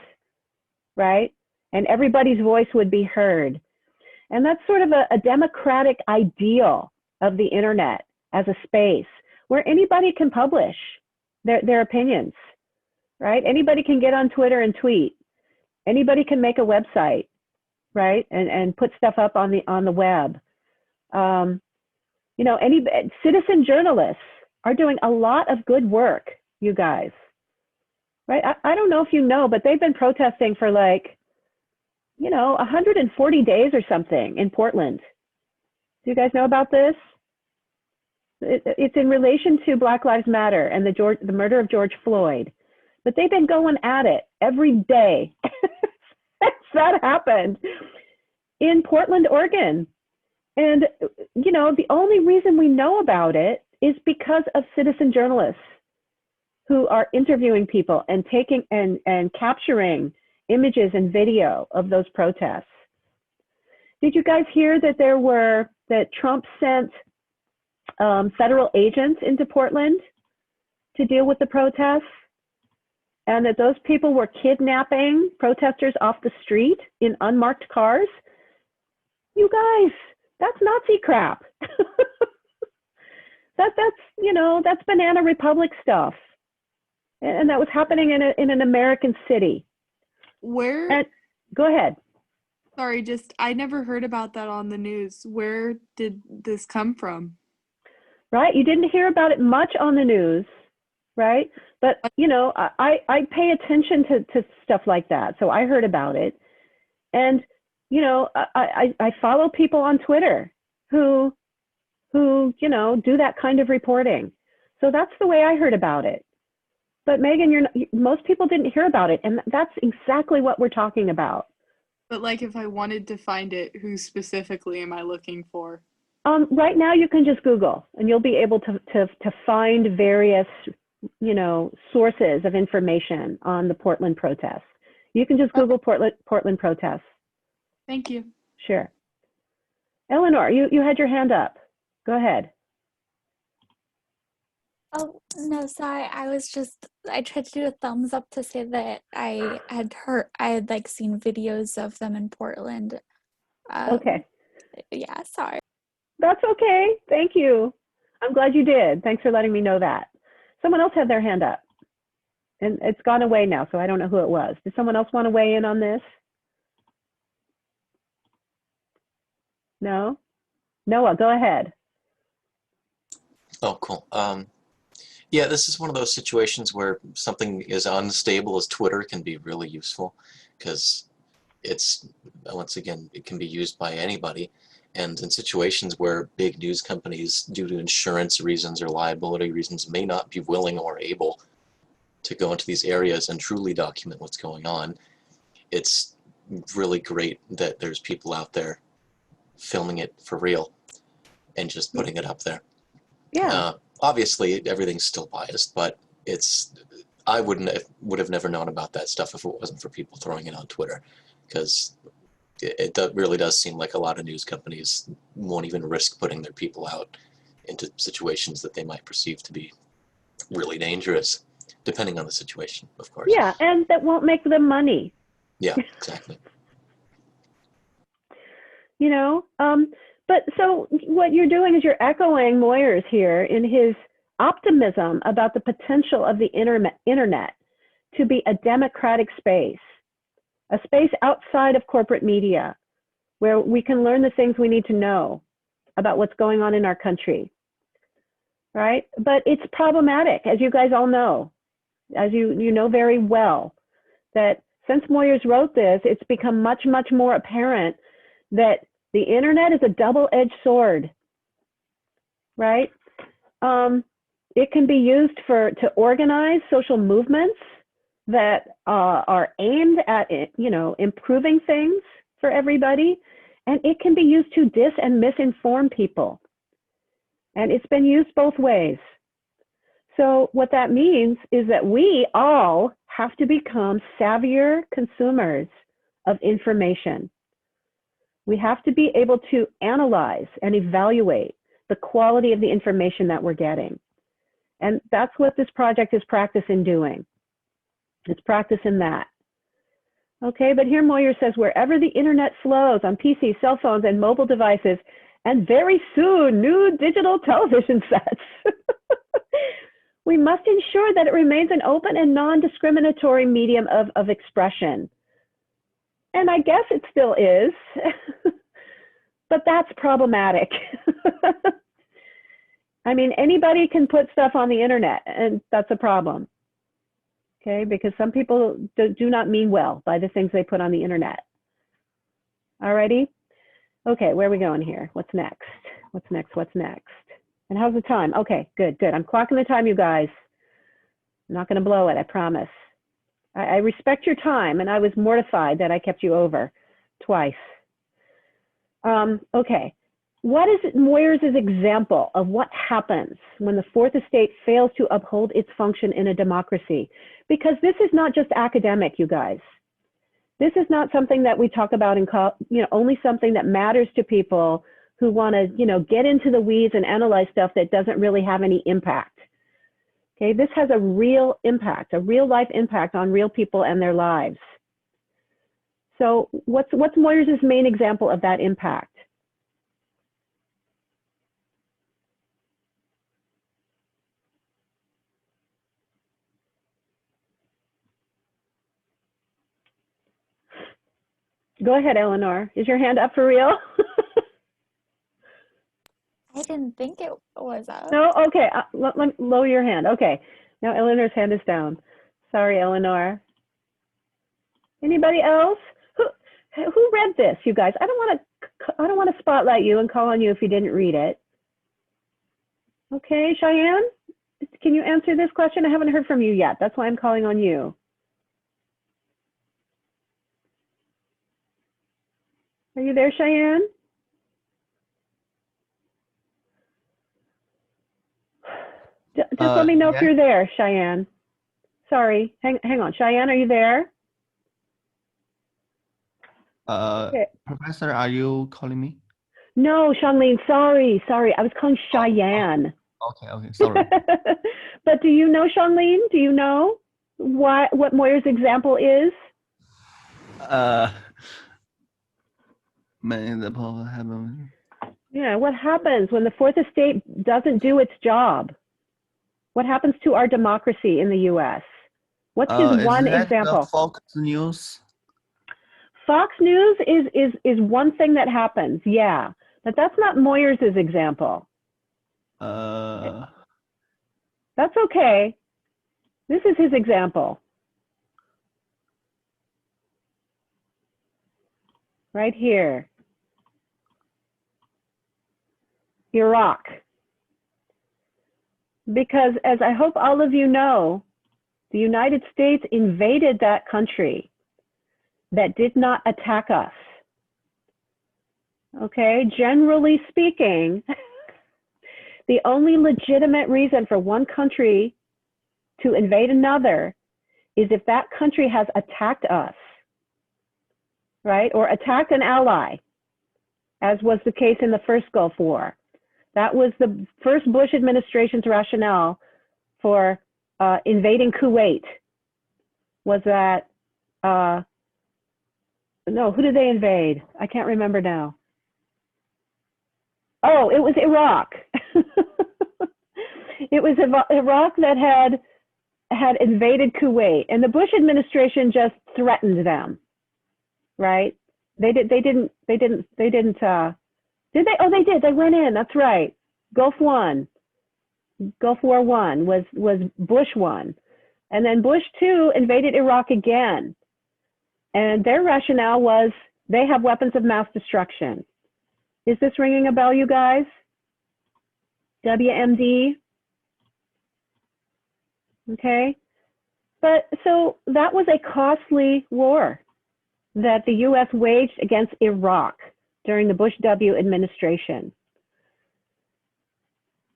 Speaker 1: right? And everybody's voice would be heard. And that's sort of a democratic ideal of the internet as a space where anybody can publish their opinions, right? Anybody can get on Twitter and tweet. Anybody can make a website, right? And put stuff up on the web. You know, any citizen journalists are doing a lot of good work, you guys, right? I don't know if you know, but they've been protesting for like, you know, 140 days or something in Portland. Do you guys know about this? It's in relation to Black Lives Matter and the murder of George Floyd. But they've been going at it every day. That happened in Portland, Oregon. And, you know, the only reason we know about it is because of citizen journalists who are interviewing people and taking and capturing images and video of those protests. Did you guys hear that that Trump sent federal agents into Portland to deal with the protests? And that those people were kidnapping protesters off the street in unmarked cars? You guys, that's Nazi crap. That's you know, that's Banana Republic stuff. And that was happening in an American city.
Speaker 3: Where?
Speaker 1: Go ahead.
Speaker 3: Sorry, I never heard about that on the news. Where did this come from?
Speaker 1: Right, you didn't hear about it much on the news, right? But, you know, I pay attention to stuff like that. So I heard about it. And, you know, I follow people on Twitter who, you know, do that kind of reporting. So that's the way I heard about it. But Megan, most people didn't hear about it. And that's exactly what we're talking about.
Speaker 3: But like, if I wanted to find it, who specifically am I looking for?
Speaker 1: Right now you can just Google and you'll be able to find various, you know, sources of information on the Portland protests. You can just Google Portland protests.
Speaker 3: Thank you.
Speaker 1: Sure. Eleanor, you had your hand up. Go ahead.
Speaker 4: Oh, no, sorry. I tried to do a thumbs up to say that I had like seen videos of them in Portland.
Speaker 1: Okay.
Speaker 4: Yeah, sorry.
Speaker 1: That's okay. Thank you. I'm glad you did. Thanks for letting me know that. Someone else had their hand up. And it's gone away now, so I don't know who it was. Did someone else want to weigh in on this? No? Noah, go ahead.
Speaker 2: Oh, cool. Yeah, this is one of those situations where something as unstable as Twitter can be really useful because it's, once again, it can be used by anybody. And in situations where big news companies, due to insurance reasons or liability reasons, may not be willing or able to go into these areas and truly document what's going on, it's really great that there's people out there filming it for real and just putting it up there.
Speaker 1: Yeah.
Speaker 2: Obviously, everything's still biased, but I would have never known about that stuff if it wasn't for people throwing it on Twitter, because it really does seem like a lot of news companies won't even risk putting their people out into situations that they might perceive to be really dangerous, depending on the situation, of course.
Speaker 1: Yeah, and that won't make them money.
Speaker 2: Yeah, exactly.
Speaker 1: You know, but so what you're doing is you're echoing Moyers here in his optimism about the potential of the internet to be a democratic space, a space outside of corporate media, where we can learn the things we need to know about what's going on in our country, right? But it's problematic, as you guys all know, as you know very well, that since Moyers wrote this, it's become much, much more apparent that the internet is a double-edged sword, right? It can be used to organize social movements that are aimed at, you know, improving things for everybody, and it can be used to dis and misinform people. And it's been used both ways. So what that means is that we all have to become savvier consumers of information. We have to be able to analyze and evaluate the quality of the information that we're getting. And that's what this project is practicing doing. It's practicing that. Okay, but here Moyer says, wherever the internet flows on PC, cell phones, and mobile devices, and very soon, new digital television sets. We must ensure that it remains an open and non-discriminatory medium of expression. And I guess it still is, but that's problematic. I mean, anybody can put stuff on the internet, and that's a problem. Okay, because some people do not mean well by the things they put on the internet. Alrighty? Okay, where are we going here? What's next? What's next? What's next? And how's the time? Okay, good, good. I'm clocking the time, you guys. I'm not gonna blow it, I promise. I respect your time, and I was mortified that I kept you over twice. Okay, what is Moyers' example of what happens when the Fourth Estate fails to uphold its function in a democracy? Because this is not just academic, you guys. This is not something that we talk about in, only something that matters to people who want to, get into the weeds and analyze stuff that doesn't really have any impact. Okay, this has a real impact, a real life impact on real people and their lives. So what's Moyers' main example of that impact? Go ahead, Eleanor. Is your hand up for real?
Speaker 4: I didn't think it was up.
Speaker 1: No? Okay. Let lower your hand. Okay. Now Eleanor's hand is down. Sorry, Eleanor. Anybody else? Who read this, you guys? I don't want to spotlight you and call on you if you didn't read it. Okay, Cheyenne, can you answer this question? I haven't heard from you yet. That's why I'm calling on you. Are you there, Cheyenne? Just let me know if you're there, Cheyenne. Sorry, hang on. Cheyenne, are you there?
Speaker 16: Okay. Professor, are you calling me?
Speaker 1: No, Shanglin, sorry. I was calling Cheyenne.
Speaker 16: Okay, sorry.
Speaker 1: But do you know, Shanglin? Do you know what Moyers' example is? Yeah, what happens when the Fourth Estate doesn't do its job? What happens to our democracy in the U.S.? What's his one example?
Speaker 16: Fox News?
Speaker 1: Fox News is one thing that happens, yeah. But that's not Moyers' example. That's okay. This is his example. Right here. Iraq. Because as I hope all of you know, the United States invaded that country that did not attack us. Okay, generally speaking, the only legitimate reason for one country to invade another is if that country has attacked us, right? Or attacked an ally, as was the case in the first Gulf War. That was the first Bush administration's rationale for invading Kuwait, was that, no, who did they invade? I can't remember now. Oh, it was Iraq. It was Iraq that had invaded Kuwait, and the Bush administration just threatened them, right? They didn't. Did they? Oh, they did. They went in. That's right. Gulf War I was Bush one, and then Bush II invaded Iraq again, and their rationale was they have weapons of mass destruction. Is this ringing a bell, you guys? WMD. Okay. But so that was a costly war that the U.S. waged against Iraq during the Bush W administration.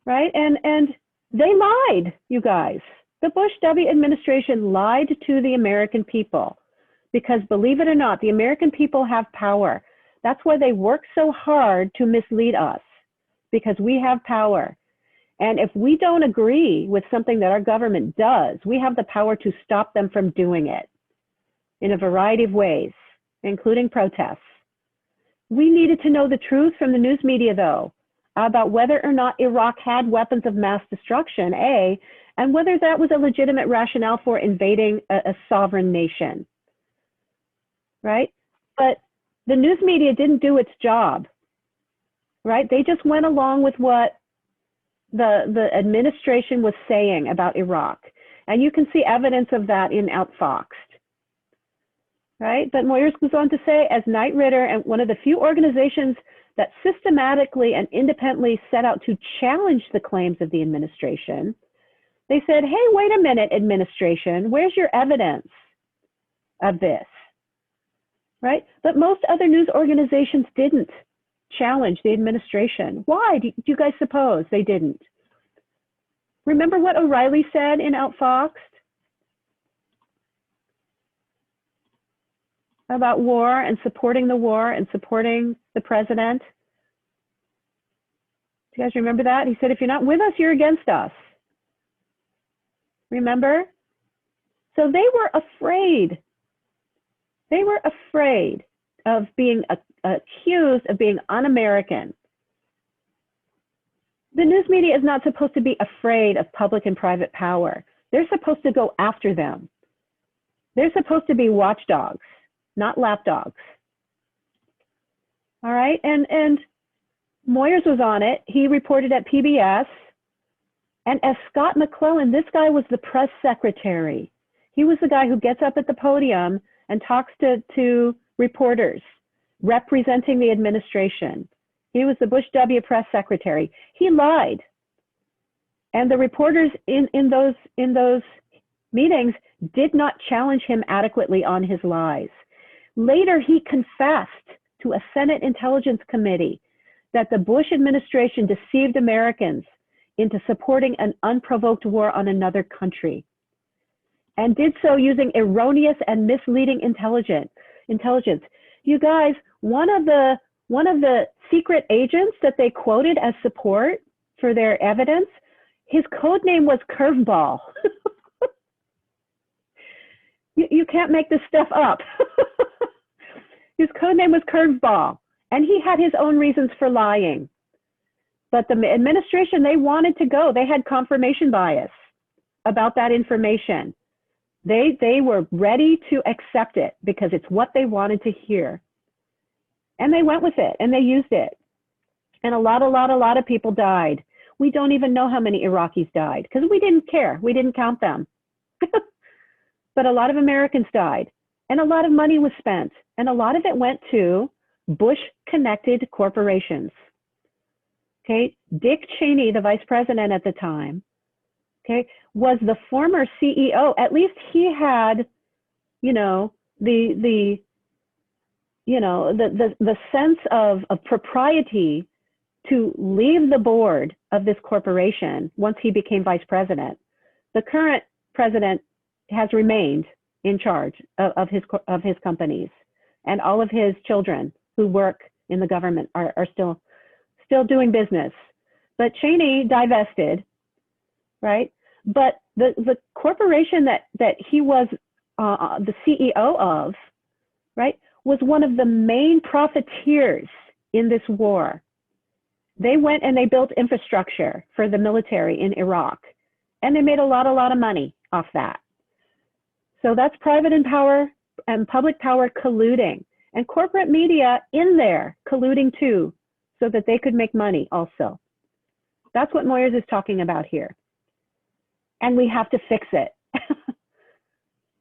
Speaker 1: Right? And they lied, you guys. The Bush W administration lied to the American people because, believe it or not, the American people have power. That's why they work so hard to mislead us, because we have power. And if we don't agree with something that our government does, we have the power to stop them from doing it in a variety of ways, including protests. We needed to know the truth from the news media, though, about whether or not Iraq had weapons of mass destruction, A, and whether that was a legitimate rationale for invading a sovereign nation, right? But the news media didn't do its job, right? They just went along with what the administration was saying about Iraq. And you can see evidence of that in Outfoxed, right? But Moyers goes on to say, as Knight Ridder and one of the few organizations that systematically and independently set out to challenge the claims of the administration, they said, hey, wait a minute, administration, where's your evidence of this, right? But most other news organizations didn't challenge the administration. Why do you guys suppose they didn't? Remember what O'Reilly said in Outfoxed about war and supporting the war and supporting the president? Do you guys remember that? He said, if you're not with us, you're against us. Remember? So they were afraid. They were afraid of being accused of being un-American. The news media is not supposed to be afraid of public and private power. They're supposed to go after them. They're supposed to be watchdogs, not lapdogs. All right, and Moyers was on it. He reported at PBS. And as Scott McClellan, this guy was the press secretary. He was the guy who gets up at the podium and talks to reporters representing the administration. He was the Bush W. press secretary. He lied. And the reporters in those meetings did not challenge him adequately on his lies. Later, he confessed to a Senate Intelligence Committee that the Bush administration deceived Americans into supporting an unprovoked war on another country, and did so using erroneous and misleading intelligence. You guys, one of the secret agents that they quoted as support for their evidence, his code name was Curveball. You can't make this stuff up. His code name was Curveball, and he had his own reasons for lying. But the administration, they wanted to go. They had confirmation bias about that information. They were ready to accept it because it's what they wanted to hear. And they went with it and they used it. And a lot of people died. We don't even know how many Iraqis died because we didn't care. We didn't count them. But a lot of Americans died and a lot of money was spent. And a lot of it went to Bush-connected corporations. Okay, Dick Cheney, the vice president at the time, okay, was the former CEO. At least he had, the sense of propriety to leave the board of this corporation once he became vice president. The current president has remained in charge of his companies, and all of his children who work in the government are still doing business. But Cheney divested, right? But the corporation that he was the CEO of, right, was one of the main profiteers in this war. They went and they built infrastructure for the military in Iraq, and they made a lot of money off that. So that's private power and public power colluding, and corporate media in there colluding too, so that they could make money also. That's what Moyers is talking about here. And we have to fix it.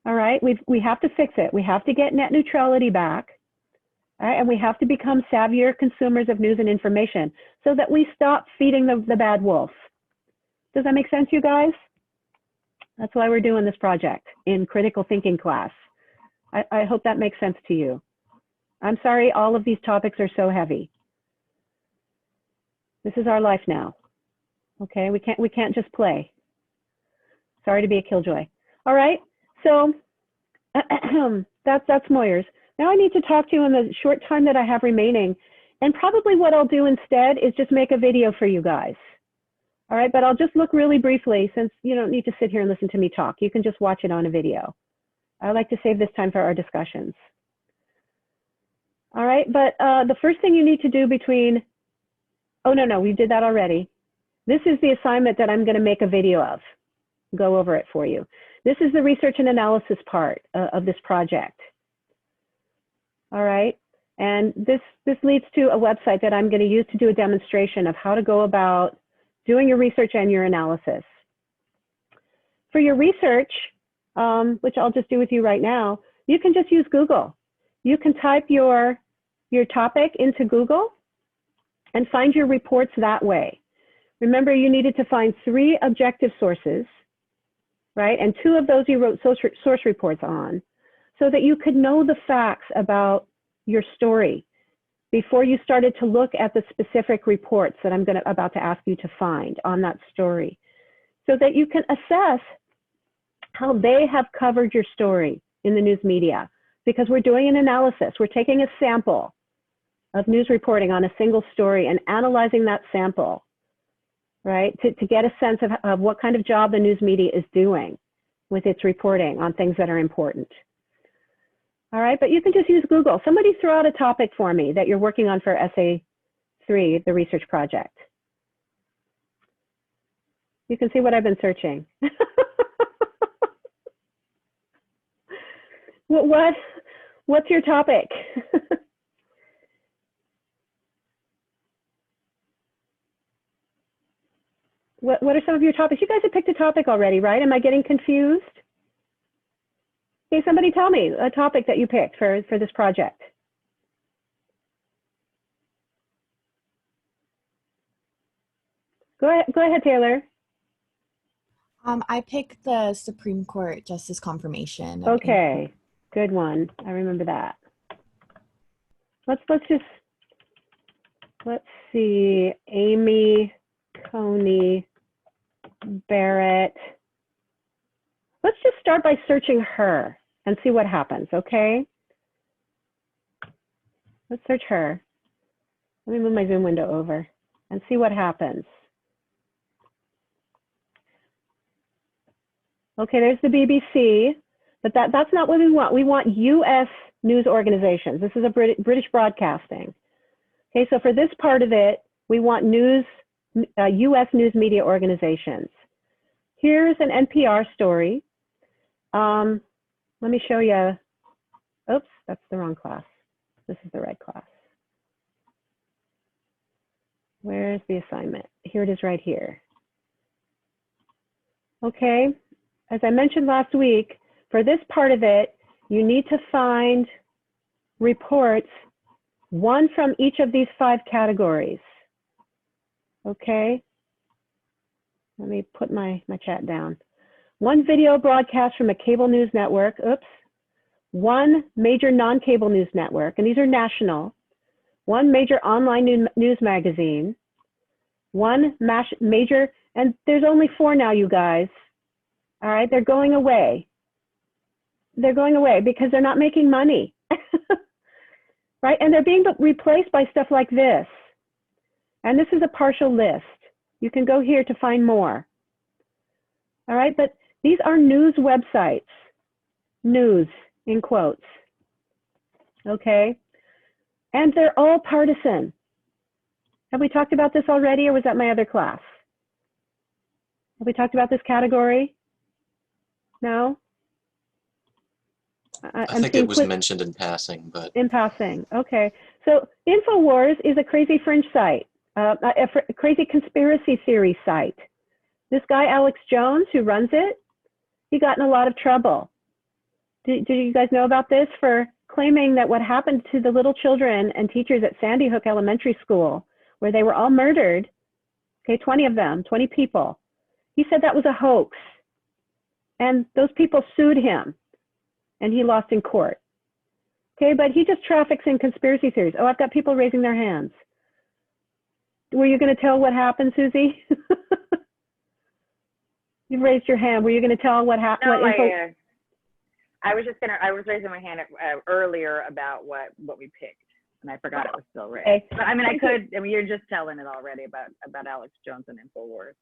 Speaker 1: All right, we have to fix it. We have to get net neutrality back. All right, and we have to become savvier consumers of news and information so that we stop feeding the bad wolf. Does that make sense, you guys? That's why we're doing this project in critical thinking class. I hope that makes sense to you. I'm sorry all of these topics are so heavy. This is our life now. Okay, we can't just play. Sorry to be a killjoy. All right, so that's Moyers. Now I need to talk to you in the short time that I have remaining, and probably what I'll do instead is just make a video for you guys. All right, but I'll just look really briefly since you don't need to sit here and listen to me talk. You can just watch it on a video. I like to save this time for our discussions. All right, but the first thing you need to do between, oh no, we did that already. This is the assignment that I'm gonna make a video of. go over it for you. This is the research and analysis part of this project. All right. And this leads to a website that I'm going to use to do a demonstration of how to go about doing your research and your analysis. For your research, which I'll just do with you right now, you can just use Google. You can type your topic into Google and find your reports that way. Remember, you needed to find 3 objective sources, right? And 2 of those you wrote source reports on, so that you could know the facts about your story before you started to look at the specific reports that I'm about to ask you to find on that story, so that you can assess how they have covered your story in the news media. Because we're doing an analysis, we're taking a sample of news reporting on a single story and analyzing that sample, right? To get a sense of what kind of job the news media is doing with its reporting on things that are important. All right, but you can just use Google. Somebody throw out a topic for me that you're working on for Essay 3, the research project. You can see what I've been searching. What's your topic? What are some of your topics? You guys have picked a topic already, right? Am I getting confused? Okay, somebody tell me a topic that you picked for this project. Go ahead, Taylor.
Speaker 15: I picked the Supreme Court Justice Confirmation.
Speaker 1: Okay, good one. I remember that. Let's see, Amy, Coney, Barrett. Let's just start by searching her and see what happens, okay? Let's search her. Let me move my Zoom window over and see what happens. Okay, there's the BBC, but that's not what we want. We want US news organizations. This is a British broadcasting. Okay, so for this part of it, we want US news media organizations. Here's an NPR story. Let me show you. Oops, that's the wrong class. This is the right class. Where's the assignment? Here it is right here. Okay, as I mentioned last week, for this part of it, you need to find reports, 1 from each of these 5 categories. Okay, let me put my chat down. 1 video broadcast from a cable news network, oops. 1 major non-cable news network, and these are national. 1 major online news magazine. 1 major, and there's only 4 now, you guys. All right, they're going away. They're going away because they're not making money, right? And they're being replaced by stuff like this. And this is a partial list. You can go here to find more. All right, but these are news websites, news in quotes, okay? And they're all partisan. Have we talked about this already, or was that my other class? Have we talked about this category? No?
Speaker 2: I think it was mentioned in passing, but...
Speaker 1: In passing, okay. So InfoWars is a crazy fringe site, a crazy conspiracy theory site. This guy, Alex Jones, who runs it, he got in a lot of trouble. Do you guys know about this? For claiming that what happened to the little children and teachers at Sandy Hook Elementary School, where they were all murdered, okay, 20 of them, 20 people. He said that was a hoax. And those people sued him, and he lost in court. Okay, but he just traffics in conspiracy theories. Oh, I've got people raising their hands. Were you going to tell what happened, Susie? You've raised your hand. Were you going to tell what happened?
Speaker 5: No, I was raising my hand earlier about what we picked, and I forgot it was still right. Okay. But I mean, you're just telling it already about Alex Jones and InfoWars.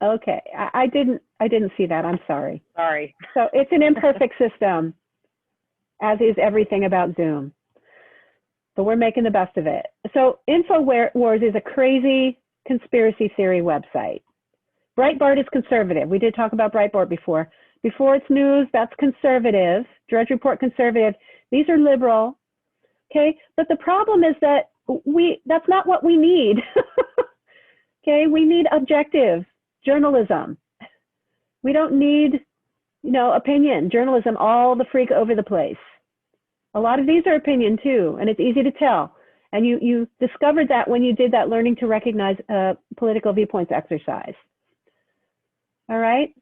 Speaker 1: Okay, I didn't see that. I'm sorry.
Speaker 5: Sorry.
Speaker 1: So it's an imperfect system, as is everything about Zoom. But we're making the best of it. So InfoWars is a crazy conspiracy theory website. Breitbart is conservative. We did talk about Breitbart before. Before it's news, that's conservative. Drudge Report, conservative. These are liberal. Okay, but the problem is that that's not what we need. Okay, we need objective journalism. We don't need, opinion journalism all the freak over the place. A lot of these are opinion too, and it's easy to tell. And you discovered that when you did that learning to recognize political viewpoints exercise. All right.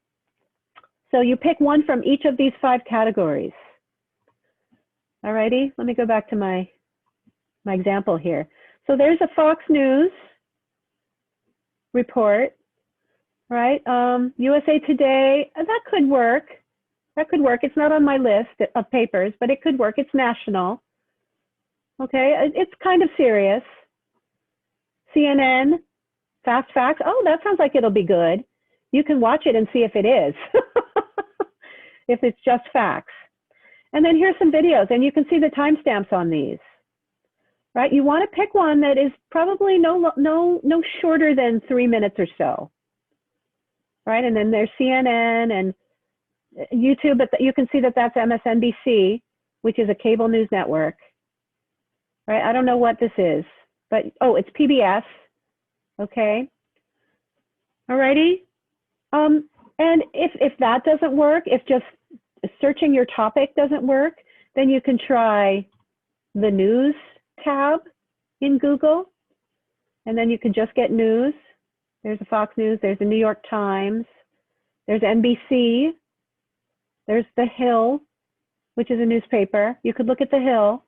Speaker 1: So you pick one from each of these 5 categories. All righty. Let me go back to my example here. So there's a Fox News report, right? USA Today, that could work. That could work. It's not on my list of papers, but it could work. It's national. Okay, it's kind of serious. CNN, Fast Facts. Oh, that sounds like it'll be good. You can watch it and see if it is, if it's just facts. And then here's some videos, and you can see the timestamps on these, right? You want to pick one that is probably no shorter than 3 minutes or so, right? And then there's CNN and YouTube, but you can see that that's MSNBC, which is a cable news network, right? I don't know what this is, but, oh, it's PBS, okay? All righty. And if that doesn't work, if just searching your topic doesn't work, then you can try the news tab in Google, and then you can just get news. There's a Fox News, there's the New York Times, there's NBC, there's The Hill, which is a newspaper. You could look at The Hill.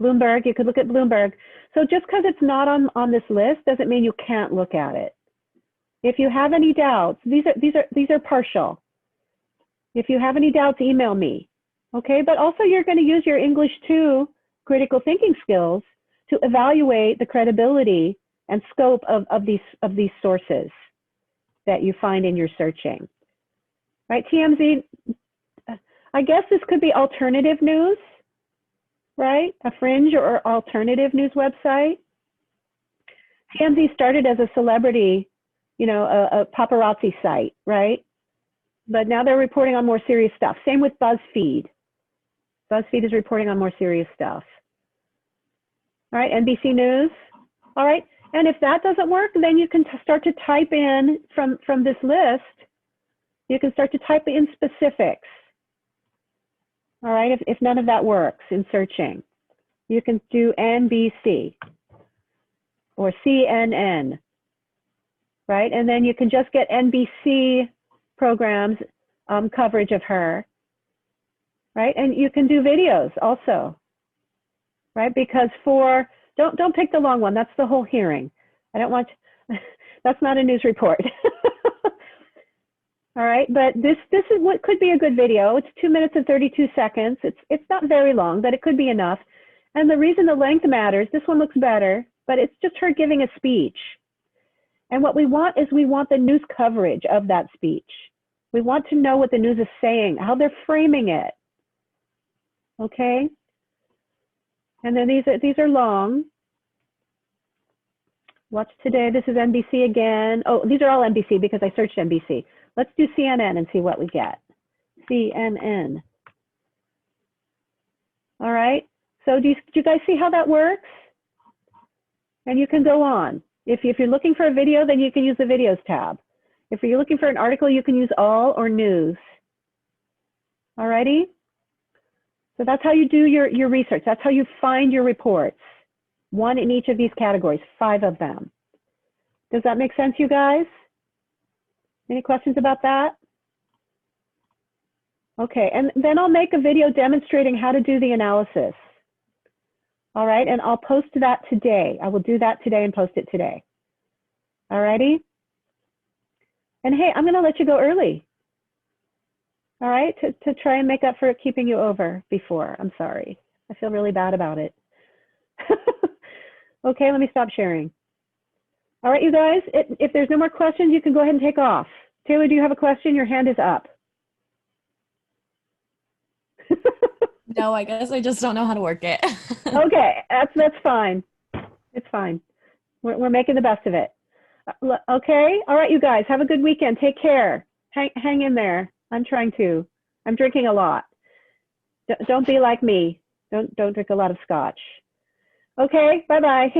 Speaker 1: Bloomberg, you could look at Bloomberg. So just because it's not on this list doesn't mean you can't look at it. If you have any doubts, these are partial. If you have any doubts, email me, okay? But also you're going to use your English 2 critical thinking skills to evaluate the credibility and scope of these sources that you find in your searching, right? TMZ, I guess this could be alternative news, right? A fringe or alternative news website. TMZ started as a celebrity, a paparazzi site, right? But now they're reporting on more serious stuff. Same with BuzzFeed. BuzzFeed is reporting on more serious stuff. All right, NBC News. All right, and if that doesn't work, then you can start to type in from this list, you can start to type in specifics. All right, if none of that works in searching, you can do NBC or CNN, right? And then you can just get NBC programs coverage of her, right? And you can do videos also, right? Because don't pick the long one. That's the whole hearing. I don't want, that's not a news report. All right, but this is what could be a good video. It's 2 minutes and 32 seconds. It's not very long, but it could be enough. And the reason the length matters, this one looks better, but it's just her giving a speech. And what we want is we want the news coverage of that speech. We want to know what the news is saying, how they're framing it. Okay? And then these are long. Watch Today. This is NBC again. Oh, these are all NBC because I searched NBC. Let's do CNN and see what we get. CNN. All right. So do you guys see how that works? And you can go on. If you're looking for a video, then you can use the videos tab. If you're looking for an article, you can use all or news. All righty. So that's how you do your research. That's how you find your reports. One in each of these categories, 5 of them. Does that make sense, you guys? Any questions about that? Okay, and then I'll make a video demonstrating how to do the analysis. All right, and I'll post that today. I will do that today and post it today. All righty? And hey, I'm gonna let you go early. All right, to try and make up for keeping you over before. I'm sorry. I feel really bad about it. Okay, let me stop sharing. All right, you guys, if there's no more questions, you can go ahead and take off. Taylor, do you have a question? Your hand is up.
Speaker 17: No, I guess I just don't know how to work it.
Speaker 1: Okay, that's fine. It's fine. We're making the best of it. Okay. All right, you guys, have a good weekend. Take care. Hang in there. I'm trying to. I'm drinking a lot. Don't be like me. Don't drink a lot of scotch. Okay. Bye-bye.